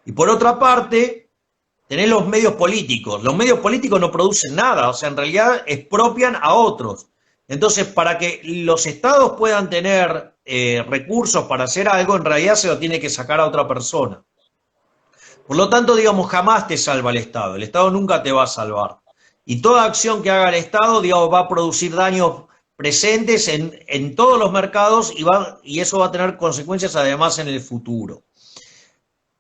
Y por otra parte, tenés los medios políticos. Los medios políticos no producen nada, o sea, en realidad expropian a otros. Entonces, para que los estados puedan tener recursos para hacer algo, en realidad se lo tiene que sacar a otra persona. Por lo tanto, digamos, jamás te salva el Estado nunca te va a salvar. Y toda acción que haga el Estado, digamos, va a producir daños presentes en todos los mercados y eso va a tener consecuencias además en el futuro.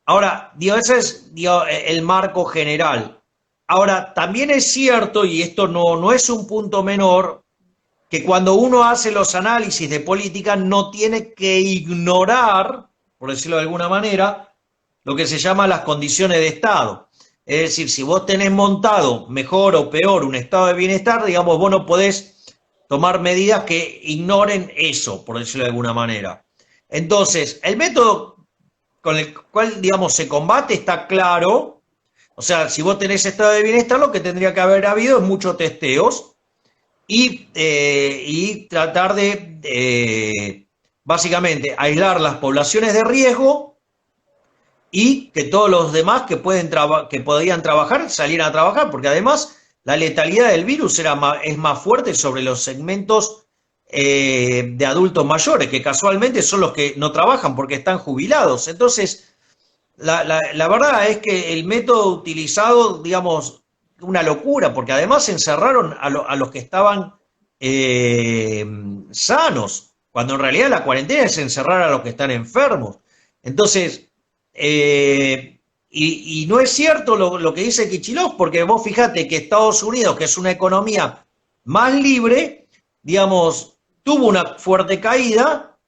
Ahora, digo, ese es el marco general. Ahora, también es cierto, y esto no es un punto menor, que cuando uno hace los análisis de política no tiene que ignorar, por decirlo de alguna manera, lo que se llama las condiciones de Estado. Es decir, si vos tenés montado mejor o peor un estado de bienestar, digamos, vos no podés tomar medidas que ignoren eso, por decirlo de alguna manera. Entonces, el método con el cual, digamos, se combate está claro. O sea, si vos tenés estado de bienestar, lo que tendría que haber habido es muchos testeos y tratar de básicamente aislar las poblaciones de riesgo y que todos los demás que podían trabajar salieran a trabajar, porque además la letalidad del virus es más fuerte sobre los segmentos de adultos mayores, que casualmente son los que no trabajan porque están jubilados. Entonces, la verdad es que el método utilizado, digamos, una locura, porque además encerraron a los que estaban sanos, cuando en realidad la cuarentena es encerrar a los que están enfermos. Entonces, y no es cierto lo que dice Kichilov, porque vos fijate que Estados Unidos, que es una economía más libre, digamos, tuvo una fuerte caída,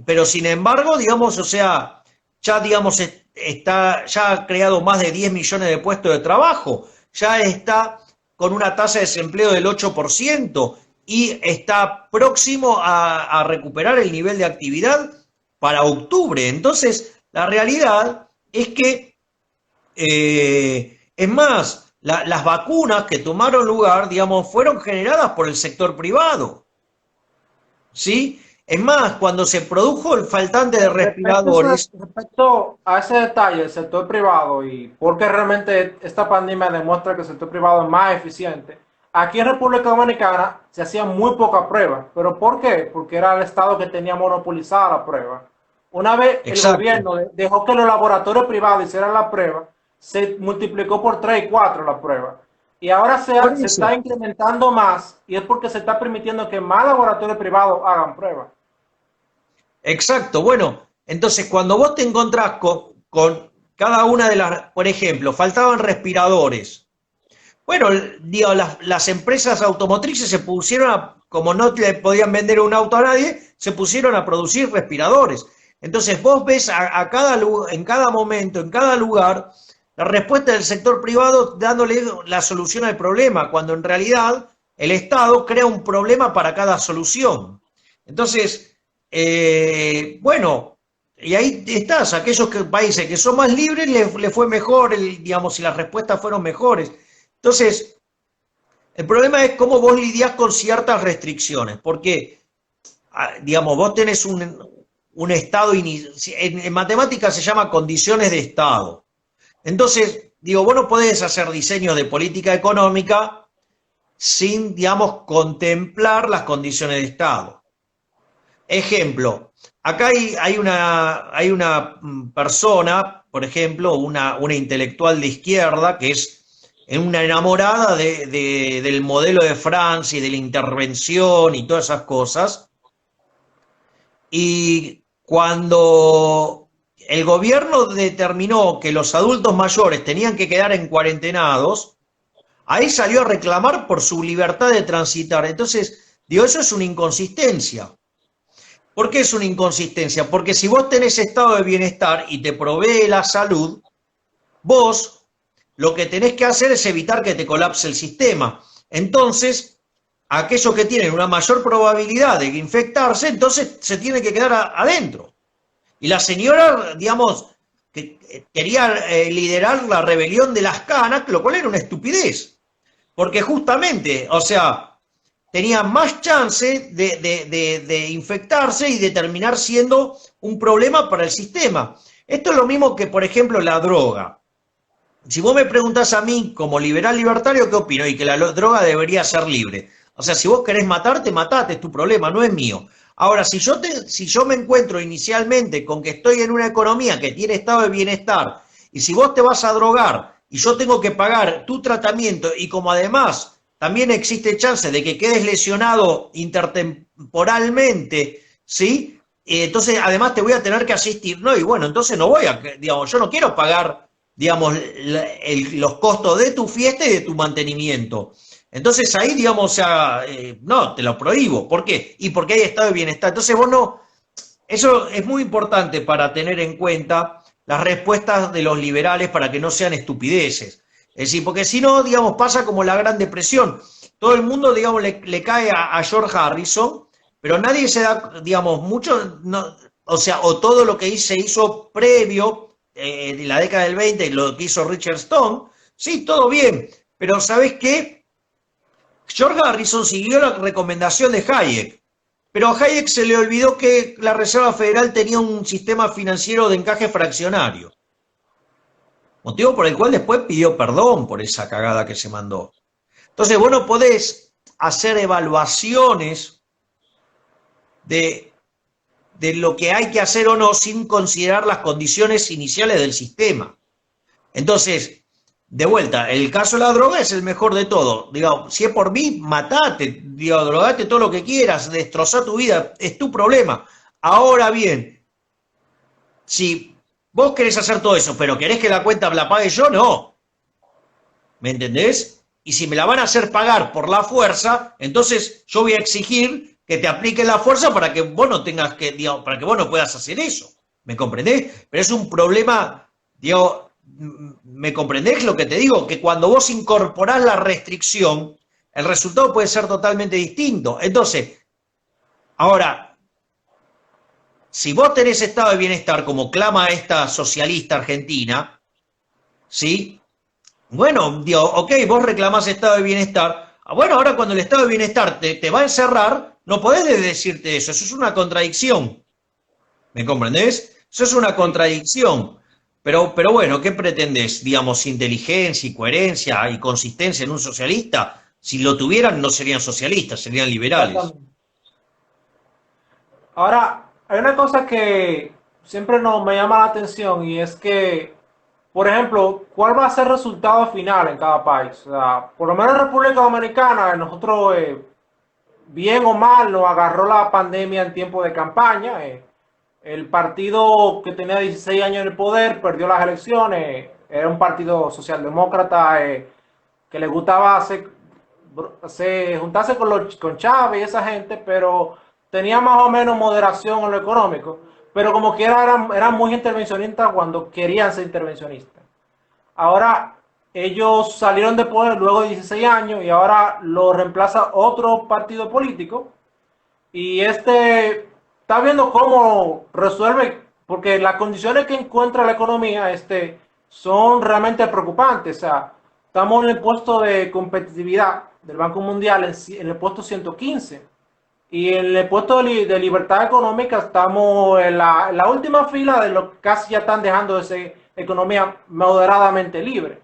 pero sin embargo, digamos, o sea, ya, digamos, ya ha creado más de 10 millones de puestos de trabajo, ya está con una tasa de desempleo del 8% y está próximo a recuperar el nivel de actividad para octubre. Entonces, la realidad es que, es más, las vacunas que tomaron lugar, digamos, fueron generadas por el sector privado, ¿sí? Es más, cuando se produjo el faltante de respiradores. Respecto a ese detalle, el sector privado y porque realmente esta pandemia demuestra que el sector privado es más eficiente, aquí en República Dominicana se hacían muy pocas pruebas. ¿Pero por qué? Porque era el Estado que tenía monopolizada la prueba. Una vez el Exacto. gobierno dejó que los laboratorios privados hicieran la prueba, se multiplicó por 3 y 4 la prueba. Y ahora Por se eso. está incrementando más y es porque se está permitiendo que más laboratorios privados hagan pruebas. Exacto, bueno, entonces cuando vos te encontrás con cada una de las, por ejemplo, faltaban respiradores. Bueno, digo, las empresas automotrices se pusieron a, como no le podían vender un auto a nadie, se pusieron a producir respiradores. Entonces vos ves a cada en cada momento, en cada lugar, la respuesta del sector privado dándole la solución al problema, cuando en realidad el Estado crea un problema para cada solución. Entonces, bueno, y ahí estás, aquellos países que son más libres les fue mejor, digamos, y las respuestas fueron mejores. Entonces, el problema es cómo vos lidiás con ciertas restricciones, porque, digamos, vos tenés un estado, en matemáticas se llama condiciones de estado. Entonces, digo, vos no podés hacer diseños de política económica sin, digamos, contemplar las condiciones de estado. Ejemplo, acá hay una persona, por ejemplo, una intelectual de izquierda que es una enamorada del modelo de Francia y de la intervención y todas esas cosas. Y cuando el gobierno determinó que los adultos mayores tenían que quedar en cuarentenados, ahí salió a reclamar por su libertad de transitar. Entonces, digo, eso es una inconsistencia. ¿Por qué es una inconsistencia? Porque si vos tenés estado de bienestar y te provee la salud, vos lo que tenés que hacer es evitar que te colapse el sistema. Entonces, aquellos que tienen una mayor probabilidad de infectarse, entonces se tienen que quedar adentro. Y la señora, digamos, que quería liderar la rebelión de las canas, lo cual era una estupidez. Porque justamente, o sea, tenía más chance de infectarse y de terminar siendo un problema para el sistema. Esto es lo mismo que, por ejemplo, la droga. Si vos me preguntás a mí, como liberal libertario, ¿qué opino? Y que la droga debería ser libre. O sea, si vos querés matarte, matate, es tu problema, no es mío. Ahora, si yo me encuentro inicialmente con que estoy en una economía que tiene estado de bienestar, y si vos te vas a drogar y yo tengo que pagar tu tratamiento, y como además también existe chance de que quedes lesionado intertemporalmente, ¿sí? Entonces, además te voy a tener que asistir, ¿no? Y bueno, entonces no voy a, digamos, yo no quiero pagar, digamos, los costos de tu fiesta y de tu mantenimiento. Entonces ahí, digamos, o sea, no, te lo prohíbo. ¿Por qué? Y porque hay estado de bienestar. Entonces vos no, eso es muy importante para tener en cuenta las respuestas de los liberales para que no sean estupideces. Es decir, porque si no, digamos, pasa como la Gran Depresión. Todo el mundo, digamos, le cae a George Harrison, pero nadie se da, digamos, mucho, no, o sea, o todo lo que se hizo previo, en la década del 20, lo que hizo Richard Stone, sí, todo bien, pero ¿sabés qué? George Harrison siguió la recomendación de Hayek, pero a Hayek se le olvidó que la Reserva Federal tenía un sistema financiero de encaje fraccionario, motivo por el cual después pidió perdón por esa cagada que se mandó. Entonces vos no podés hacer evaluaciones de lo que hay que hacer o no sin considerar las condiciones iniciales del sistema. Entonces, de vuelta, el caso de la droga es el mejor de todo. Digo, si es por mí, matate, digo, drogate todo lo que quieras, destrozá tu vida, es tu problema. Ahora bien, si vos querés hacer todo eso, pero querés que la cuenta la pague yo, no. ¿Me entendés? Y si me la van a hacer pagar por la fuerza, entonces yo voy a exigir que te apliquen la fuerza para que vos no tengas que, digamos, para que vos no puedas hacer eso. ¿Me comprendés? Pero es un problema, digo, ¿Me comprendés lo que te digo? Que cuando vos incorporás la restricción, el resultado puede ser totalmente distinto. Entonces, ahora, si vos tenés estado de bienestar, como clama esta socialista argentina, ¿sí? Bueno, digo, ok, vos reclamás estado de bienestar. Bueno, ahora cuando el estado de bienestar te va a encerrar, no podés decirte eso es una contradicción. ¿Me comprendés? Eso es una Sí. contradicción. Pero bueno, ¿qué pretendés? Digamos, inteligencia y coherencia y consistencia en un socialista. Si lo tuvieran, no serían socialistas, serían liberales. Exactamente. Ahora, hay una cosa que siempre me llama la atención y es que, por ejemplo, ¿cuál va a ser el resultado final en cada país? O sea, por lo menos en República Dominicana, nosotros, bien o mal, nos agarró la pandemia en tiempo de campaña. El partido que tenía 16 años en el poder perdió las elecciones. Era un partido socialdemócrata que le gustaba juntarse con Chávez y esa gente, pero tenía más o menos moderación en lo económico. Pero como quiera eran muy intervencionistas cuando querían ser intervencionistas. Ahora ellos salieron de poder luego de 16 años y ahora lo reemplaza otro partido político y está viendo cómo resuelve, porque las condiciones que encuentra la economía son realmente preocupantes. O sea, estamos en el puesto de competitividad del Banco Mundial en el puesto 115 y en el puesto de libertad económica estamos en la última fila de los que casi ya están dejando de ser economía moderadamente libre.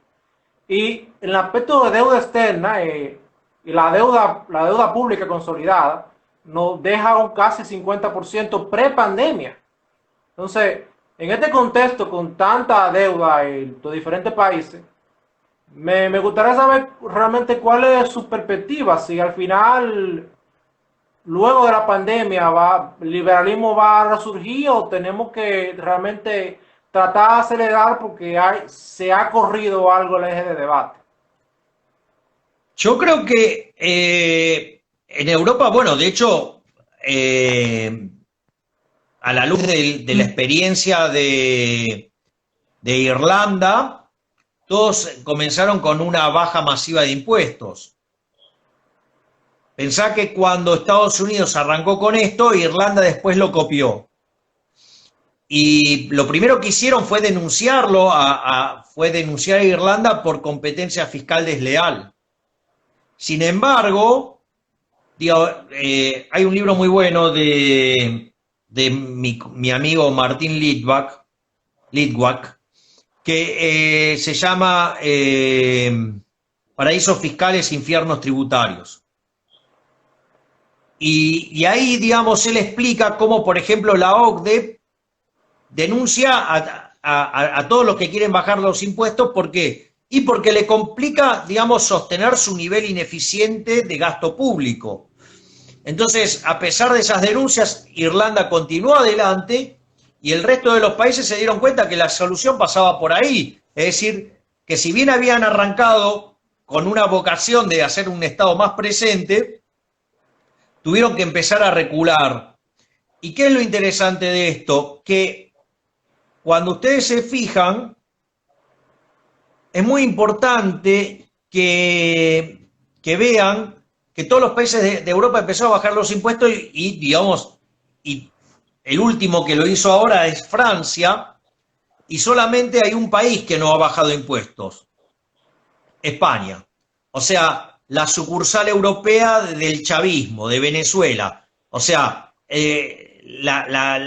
Y en el aspecto de deuda externa y la deuda pública consolidada nos deja un casi 50% pre-pandemia. Entonces, en este contexto, con tanta deuda en los diferentes países, me gustaría saber realmente cuál es su perspectiva, si al final, luego de la pandemia, el liberalismo va a resurgir o tenemos que realmente tratar de acelerar porque se ha corrido algo el eje de debate. Yo creo que en Europa, bueno, de hecho, a la luz de la experiencia de Irlanda, todos comenzaron con una baja masiva de impuestos. Pensá que cuando Estados Unidos arrancó con esto, Irlanda después lo copió. Y lo primero que hicieron fue fue denunciar a Irlanda por competencia fiscal desleal. Sin embargo, digo, hay un libro muy bueno de mi amigo Martín Litvak, que se llama Paraísos Fiscales, Infiernos Tributarios. Y ahí, digamos, él explica cómo, por ejemplo, la OCDE denuncia a todos los que quieren bajar los impuestos. ¿Por qué? Y porque le complica, digamos, sostener su nivel ineficiente de gasto público. Entonces, a pesar de esas denuncias, Irlanda continuó adelante y el resto de los países se dieron cuenta que la solución pasaba por ahí. Es decir, que si bien habían arrancado con una vocación de hacer un Estado más presente, tuvieron que empezar a recular. ¿Y qué es lo interesante de esto? Que cuando ustedes se fijan, es muy importante que vean que todos los países de Europa empezaron a bajar los impuestos digamos, y el último que lo hizo ahora es Francia, y solamente hay un país que no ha bajado impuestos, España. O sea, la sucursal europea del chavismo, de Venezuela. O sea, la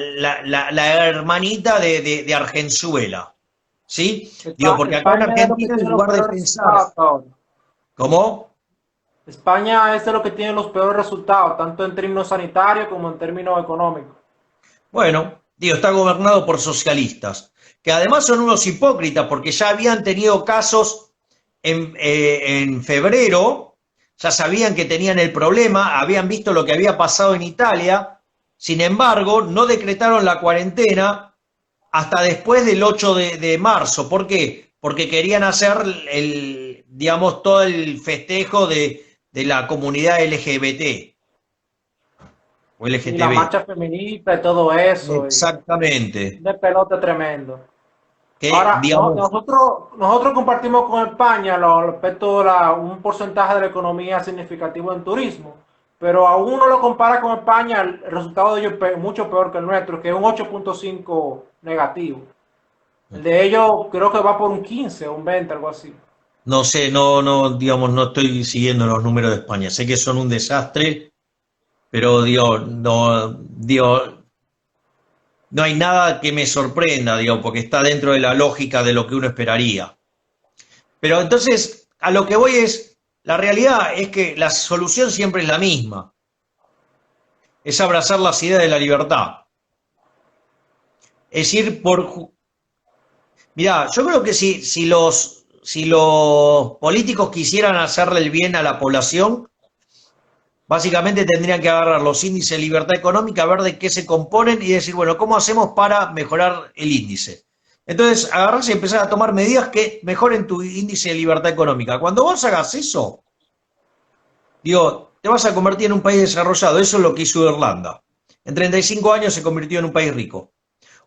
hermanita de Argenzuela. ¿Sí? Digo, porque acá en España es lo que Argentina, en tiene los lugar de peores pensar, resultados ahora. ¿cómo? España es de lo que tiene los peores resultados, tanto en términos sanitarios como en términos económicos. Bueno, digo, está gobernado por socialistas, que además son unos hipócritas porque ya habían tenido casos en febrero, ya sabían que tenían el problema, habían visto lo que había pasado en Italia, sin embargo, no decretaron la cuarentena hasta después del 8 de marzo. ¿Por qué? Porque querían hacer digamos, todo el festejo de la comunidad LGBT o Y la LGTB. marcha feminista y todo eso, y Exactamente. de pelote tremendo. que, Ahora, digamos, nosotros compartimos con España respecto un porcentaje de la economía significativo en turismo, pero aún uno lo compara con España, el resultado de ellos es mucho peor que el nuestro, que es un 8,5 negativo. El de ellos creo que va por un 15 o un 20, algo así. no sé, digamos, no estoy siguiendo los números de España. Sé que son un desastre, pero digo, no hay nada que me sorprenda, digo, porque está dentro de la lógica de lo que uno esperaría. Pero entonces, a lo que voy es, la realidad es que la solución siempre es la misma, es abrazar las ideas de la libertad. Es ir por... Mirá, yo creo que si los políticos quisieran hacerle el bien a la población, básicamente tendrían que agarrar los índices de libertad económica, ver de qué se componen y decir, bueno, ¿cómo hacemos para mejorar el índice? Entonces, agarrarse y empezar a tomar medidas que mejoren tu índice de libertad económica. Cuando vos hagas eso, digo, te vas a convertir en un país desarrollado. Eso es lo que hizo Irlanda. En 35 años se convirtió en un país rico.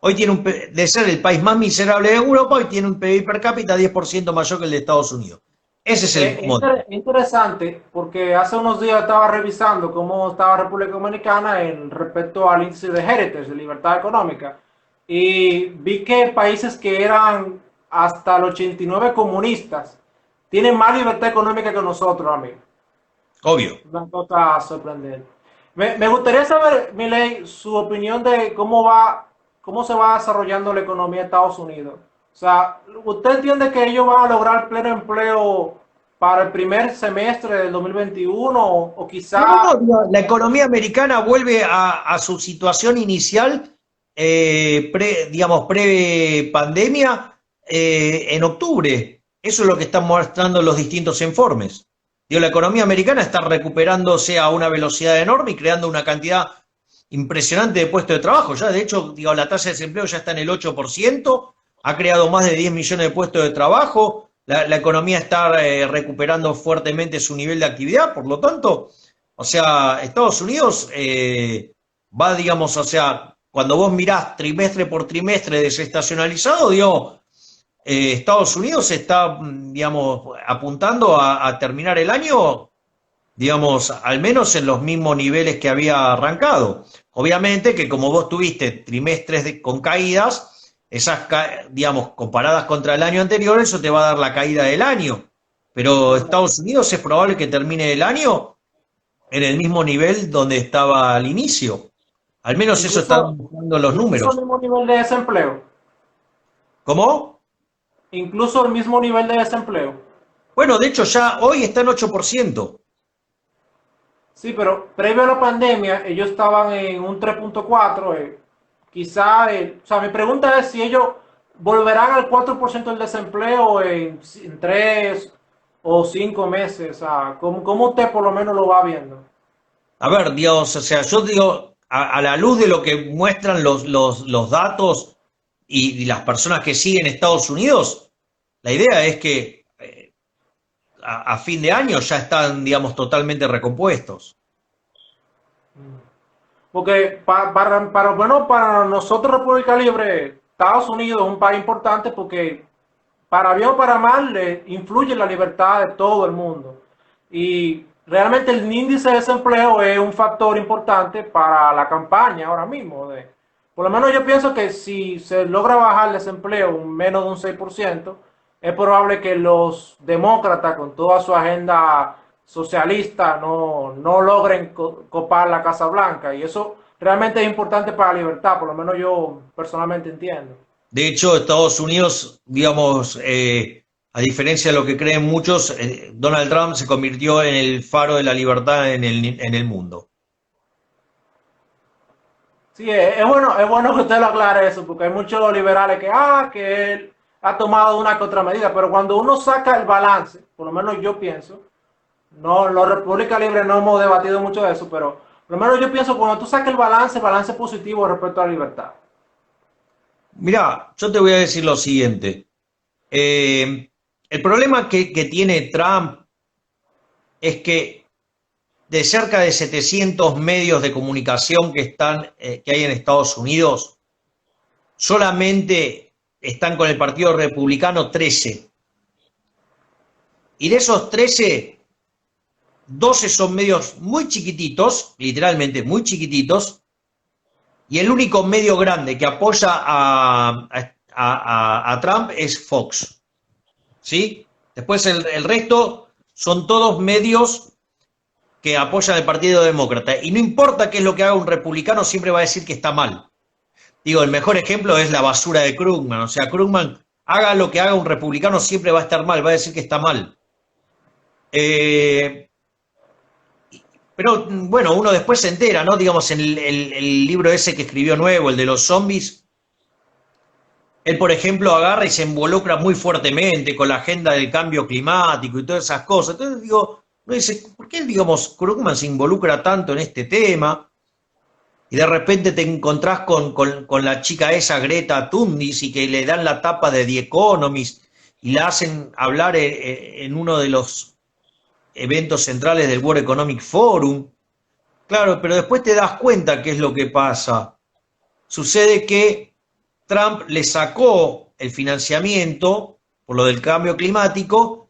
Hoy tiene de ser el país más miserable de Europa, hoy tiene un PIB per cápita 10% mayor que el de Estados Unidos. Ese es el modelo. Interesante, porque hace unos días estaba revisando cómo estaba República Dominicana en respecto al índice de Heritage, de libertad económica, y vi que países que eran hasta el 89 comunistas tienen más libertad económica que nosotros, amigo. Obvio. Una cosa sorprendente. Me gustaría saber, Milei, su opinión de cómo se va desarrollando la economía de Estados Unidos. O sea, ¿usted entiende que ellos van a lograr pleno empleo para el primer semestre del 2021 o No, quizá... la economía americana vuelve a su situación inicial, digamos, pre-pandemia, en octubre. Eso es lo que están mostrando los distintos informes. Digo, la economía americana está recuperándose a una velocidad enorme y creando una cantidad impresionante de puestos de trabajo. Ya, de hecho, digo, la tasa de desempleo ya está en el 8%, ha creado más de 10 millones de puestos de trabajo, la economía está recuperando fuertemente su nivel de actividad, por lo tanto, o sea, Estados Unidos va, digamos, o sea, cuando vos mirás trimestre por trimestre desestacionalizado, digo, Estados Unidos está, digamos, apuntando a terminar el año, digamos, al menos en los mismos niveles que había arrancado. Obviamente que como vos tuviste trimestres con caídas, esas, digamos, comparadas contra el año anterior, eso te va a dar la caída del año. Pero Estados Unidos es probable que termine el año en el mismo nivel donde estaba al inicio. Al menos eso están Incluso, mostrando los incluso el números. mismo nivel de desempleo. ¿Cómo? Incluso el mismo nivel de desempleo. Bueno, de hecho ya hoy está en 8%. Sí, pero previo a la pandemia, ellos estaban en un 3,4. Quizá, o sea, mi pregunta es si ellos volverán al 4% del desempleo en 3 o 5 meses. O sea, ¿cómo usted por lo menos lo va viendo? A ver, Dios, o sea, yo digo, a la luz de lo que muestran los datos y las personas que siguen Estados Unidos, la idea es que a fin de año ya están, digamos, totalmente recompuestos. Porque bueno, para nosotros República Libre, Estados Unidos es un país importante porque para bien o para mal le influye en la libertad de todo el mundo. Y realmente el índice de desempleo es un factor importante para la campaña ahora mismo. Por lo menos yo pienso que si se logra bajar el desempleo menos de un 6%, es probable que los demócratas con toda su agenda socialista no logren copar la Casa Blanca. Y eso realmente es importante para la libertad, por lo menos yo personalmente entiendo. De hecho, Estados Unidos, digamos, a diferencia de lo que creen muchos, Donald Trump se convirtió en el faro de la libertad en el mundo. Sí, es bueno que usted lo aclare eso, porque hay muchos liberales que él ha tomado una que otra medida, pero cuando uno saca el balance, por lo menos yo pienso, no, los República Libre no hemos debatido mucho de eso, pero por lo menos yo pienso cuando tú sacas el balance positivo respecto a la libertad. Mirá, yo te voy a decir lo siguiente. El problema que tiene Trump es que de cerca de 700 medios de comunicación que hay en Estados Unidos, solamente están con el Partido Republicano 13. Y de esos 13, 12 son medios muy chiquititos, literalmente muy chiquititos, y el único medio grande que apoya a Trump es Fox. ¿Sí? Después el resto son todos medios que apoyan al Partido Demócrata. Y no importa qué es lo que haga un republicano, siempre va a decir que está mal. Digo, el mejor ejemplo es la basura de Krugman. O sea, Krugman, haga lo que haga un republicano, siempre va a estar mal, va a decir que está mal. Pero bueno, uno después se entera, ¿no? Digamos, en el libro ese que escribió nuevo, el de los zombies, él, por ejemplo, agarra y se involucra muy fuertemente con la agenda del cambio climático y todas esas cosas. Entonces digo, uno dice, ¿por qué, digamos, Krugman se involucra tanto en este tema? Y de repente te encontrás con la chica esa, Greta Thunberg, y que le dan la tapa de The Economist y la hacen hablar en uno de los eventos centrales del World Economic Forum. Claro, pero después te das cuenta qué es lo que pasa. Sucede que Trump le sacó el financiamiento por lo del cambio climático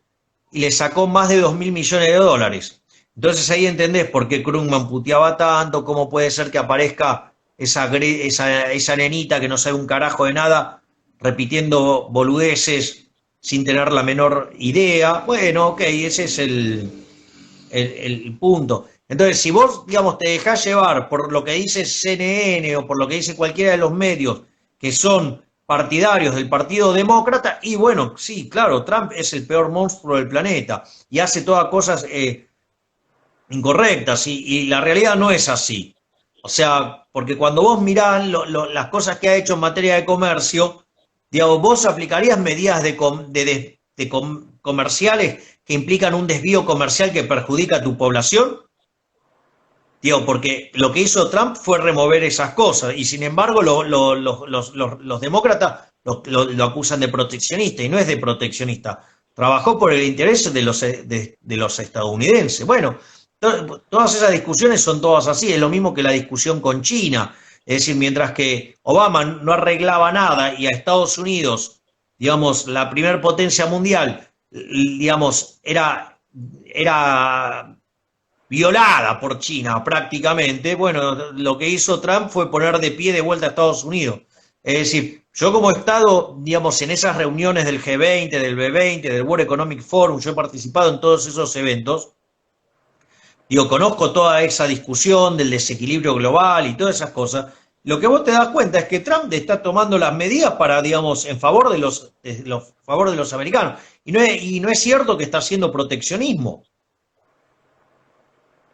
y le sacó más de 2.000 millones de dólares. Entonces ahí entendés por qué Krugman puteaba tanto, cómo puede ser que aparezca esa nenita que no sabe un carajo de nada, repitiendo boludeces sin tener la menor idea. Bueno, ok, ese es el punto. Entonces, si vos, digamos, te dejás llevar por lo que dice CNN o por lo que dice cualquiera de los medios que son partidarios del Partido Demócrata, y bueno, sí, claro, Trump es el peor monstruo del planeta y hace todas cosas incorrectas, y la realidad no es así. O sea, porque cuando vos mirás las cosas que ha hecho en materia de comercio, digamos, vos aplicarías medidas comerciales que implican un desvío comercial que perjudica a tu población. Digo, porque lo que hizo Trump fue remover esas cosas, y sin embargo los demócratas lo acusan de proteccionista, y no es de proteccionista. Trabajó por el interés de los estadounidenses. Bueno, todas esas discusiones son todas así, es lo mismo que la discusión con China. Es decir, mientras que Obama no arreglaba nada y a Estados Unidos, digamos, la primer potencia mundial, digamos, era violada por China prácticamente, bueno, lo que hizo Trump fue poner de pie de vuelta a Estados Unidos. Es decir, yo como he estado, digamos, en esas reuniones del G20, del B20, del World Economic Forum, yo he participado en todos esos eventos, digo, conozco toda esa discusión del desequilibrio global y todas esas cosas. Lo que vos te das cuenta es que Trump está tomando las medidas para, digamos, en favor de los americanos. Y no es cierto que está haciendo proteccionismo.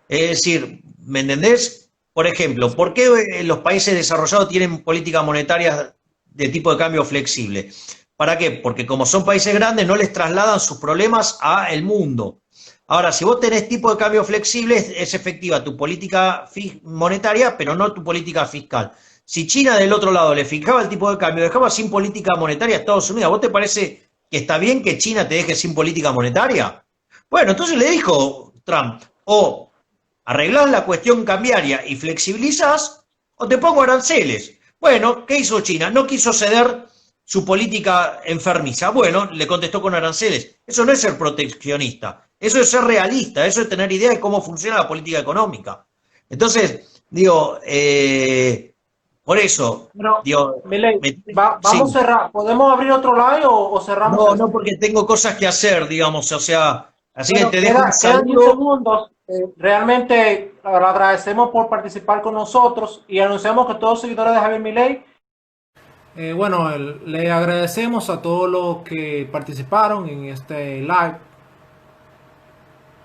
Es decir, ¿me entendés? Por ejemplo, ¿por qué los países desarrollados tienen políticas monetarias de tipo de cambio flexible? ¿Para qué? Porque como son países grandes, no les trasladan sus problemas al mundo. Ahora, si vos tenés tipo de cambio flexible, es efectiva tu política monetaria, pero no tu política fiscal. Si China del otro lado le fijaba el tipo de cambio, dejaba sin política monetaria a Estados Unidos, ¿a vos te parece que está bien que China te deje sin política monetaria? Bueno, entonces le dijo Trump, o arreglás la cuestión cambiaria y flexibilizás, o te pongo aranceles. Bueno, ¿qué hizo China? No quiso ceder su política enfermiza. Bueno, le contestó con aranceles. Eso no es ser proteccionista, eso es ser realista, eso es tener idea de cómo funciona la política económica. Entonces, digo, por eso, Pero, digo, Milei, sí. vamos a cerrar. ¿Podemos abrir otro live o cerramos No, no, este? porque tengo cosas que hacer, digamos, o sea, así que Bueno, te dejo un quedan 10 saludo. segundos. Realmente lo agradecemos por participar con nosotros y anunciamos que todos los seguidores de Javier Milei, bueno, le agradecemos a todos los que participaron en este live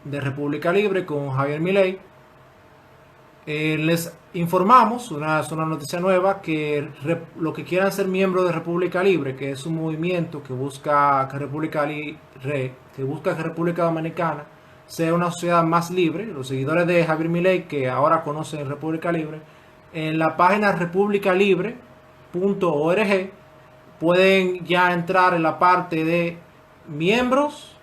de República Libre con Javier Milei. Les informamos, es una noticia nueva, que lo que quieran ser miembros de República Libre, que es un movimiento que busca que República Dominicana sea una sociedad más libre, los seguidores de Javier Milei que ahora conocen República Libre, en la página republicalibre.org pueden ya entrar en la parte de miembros,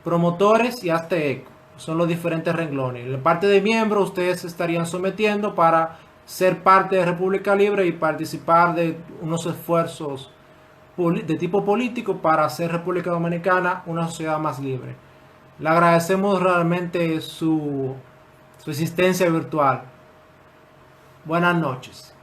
promotores y hazte eco. Son los diferentes renglones. En la parte de miembros ustedes se estarían sometiendo para ser parte de República Libre y participar de unos esfuerzos de tipo político para hacer República Dominicana una sociedad más libre. Le agradecemos realmente su existencia virtual. Buenas noches.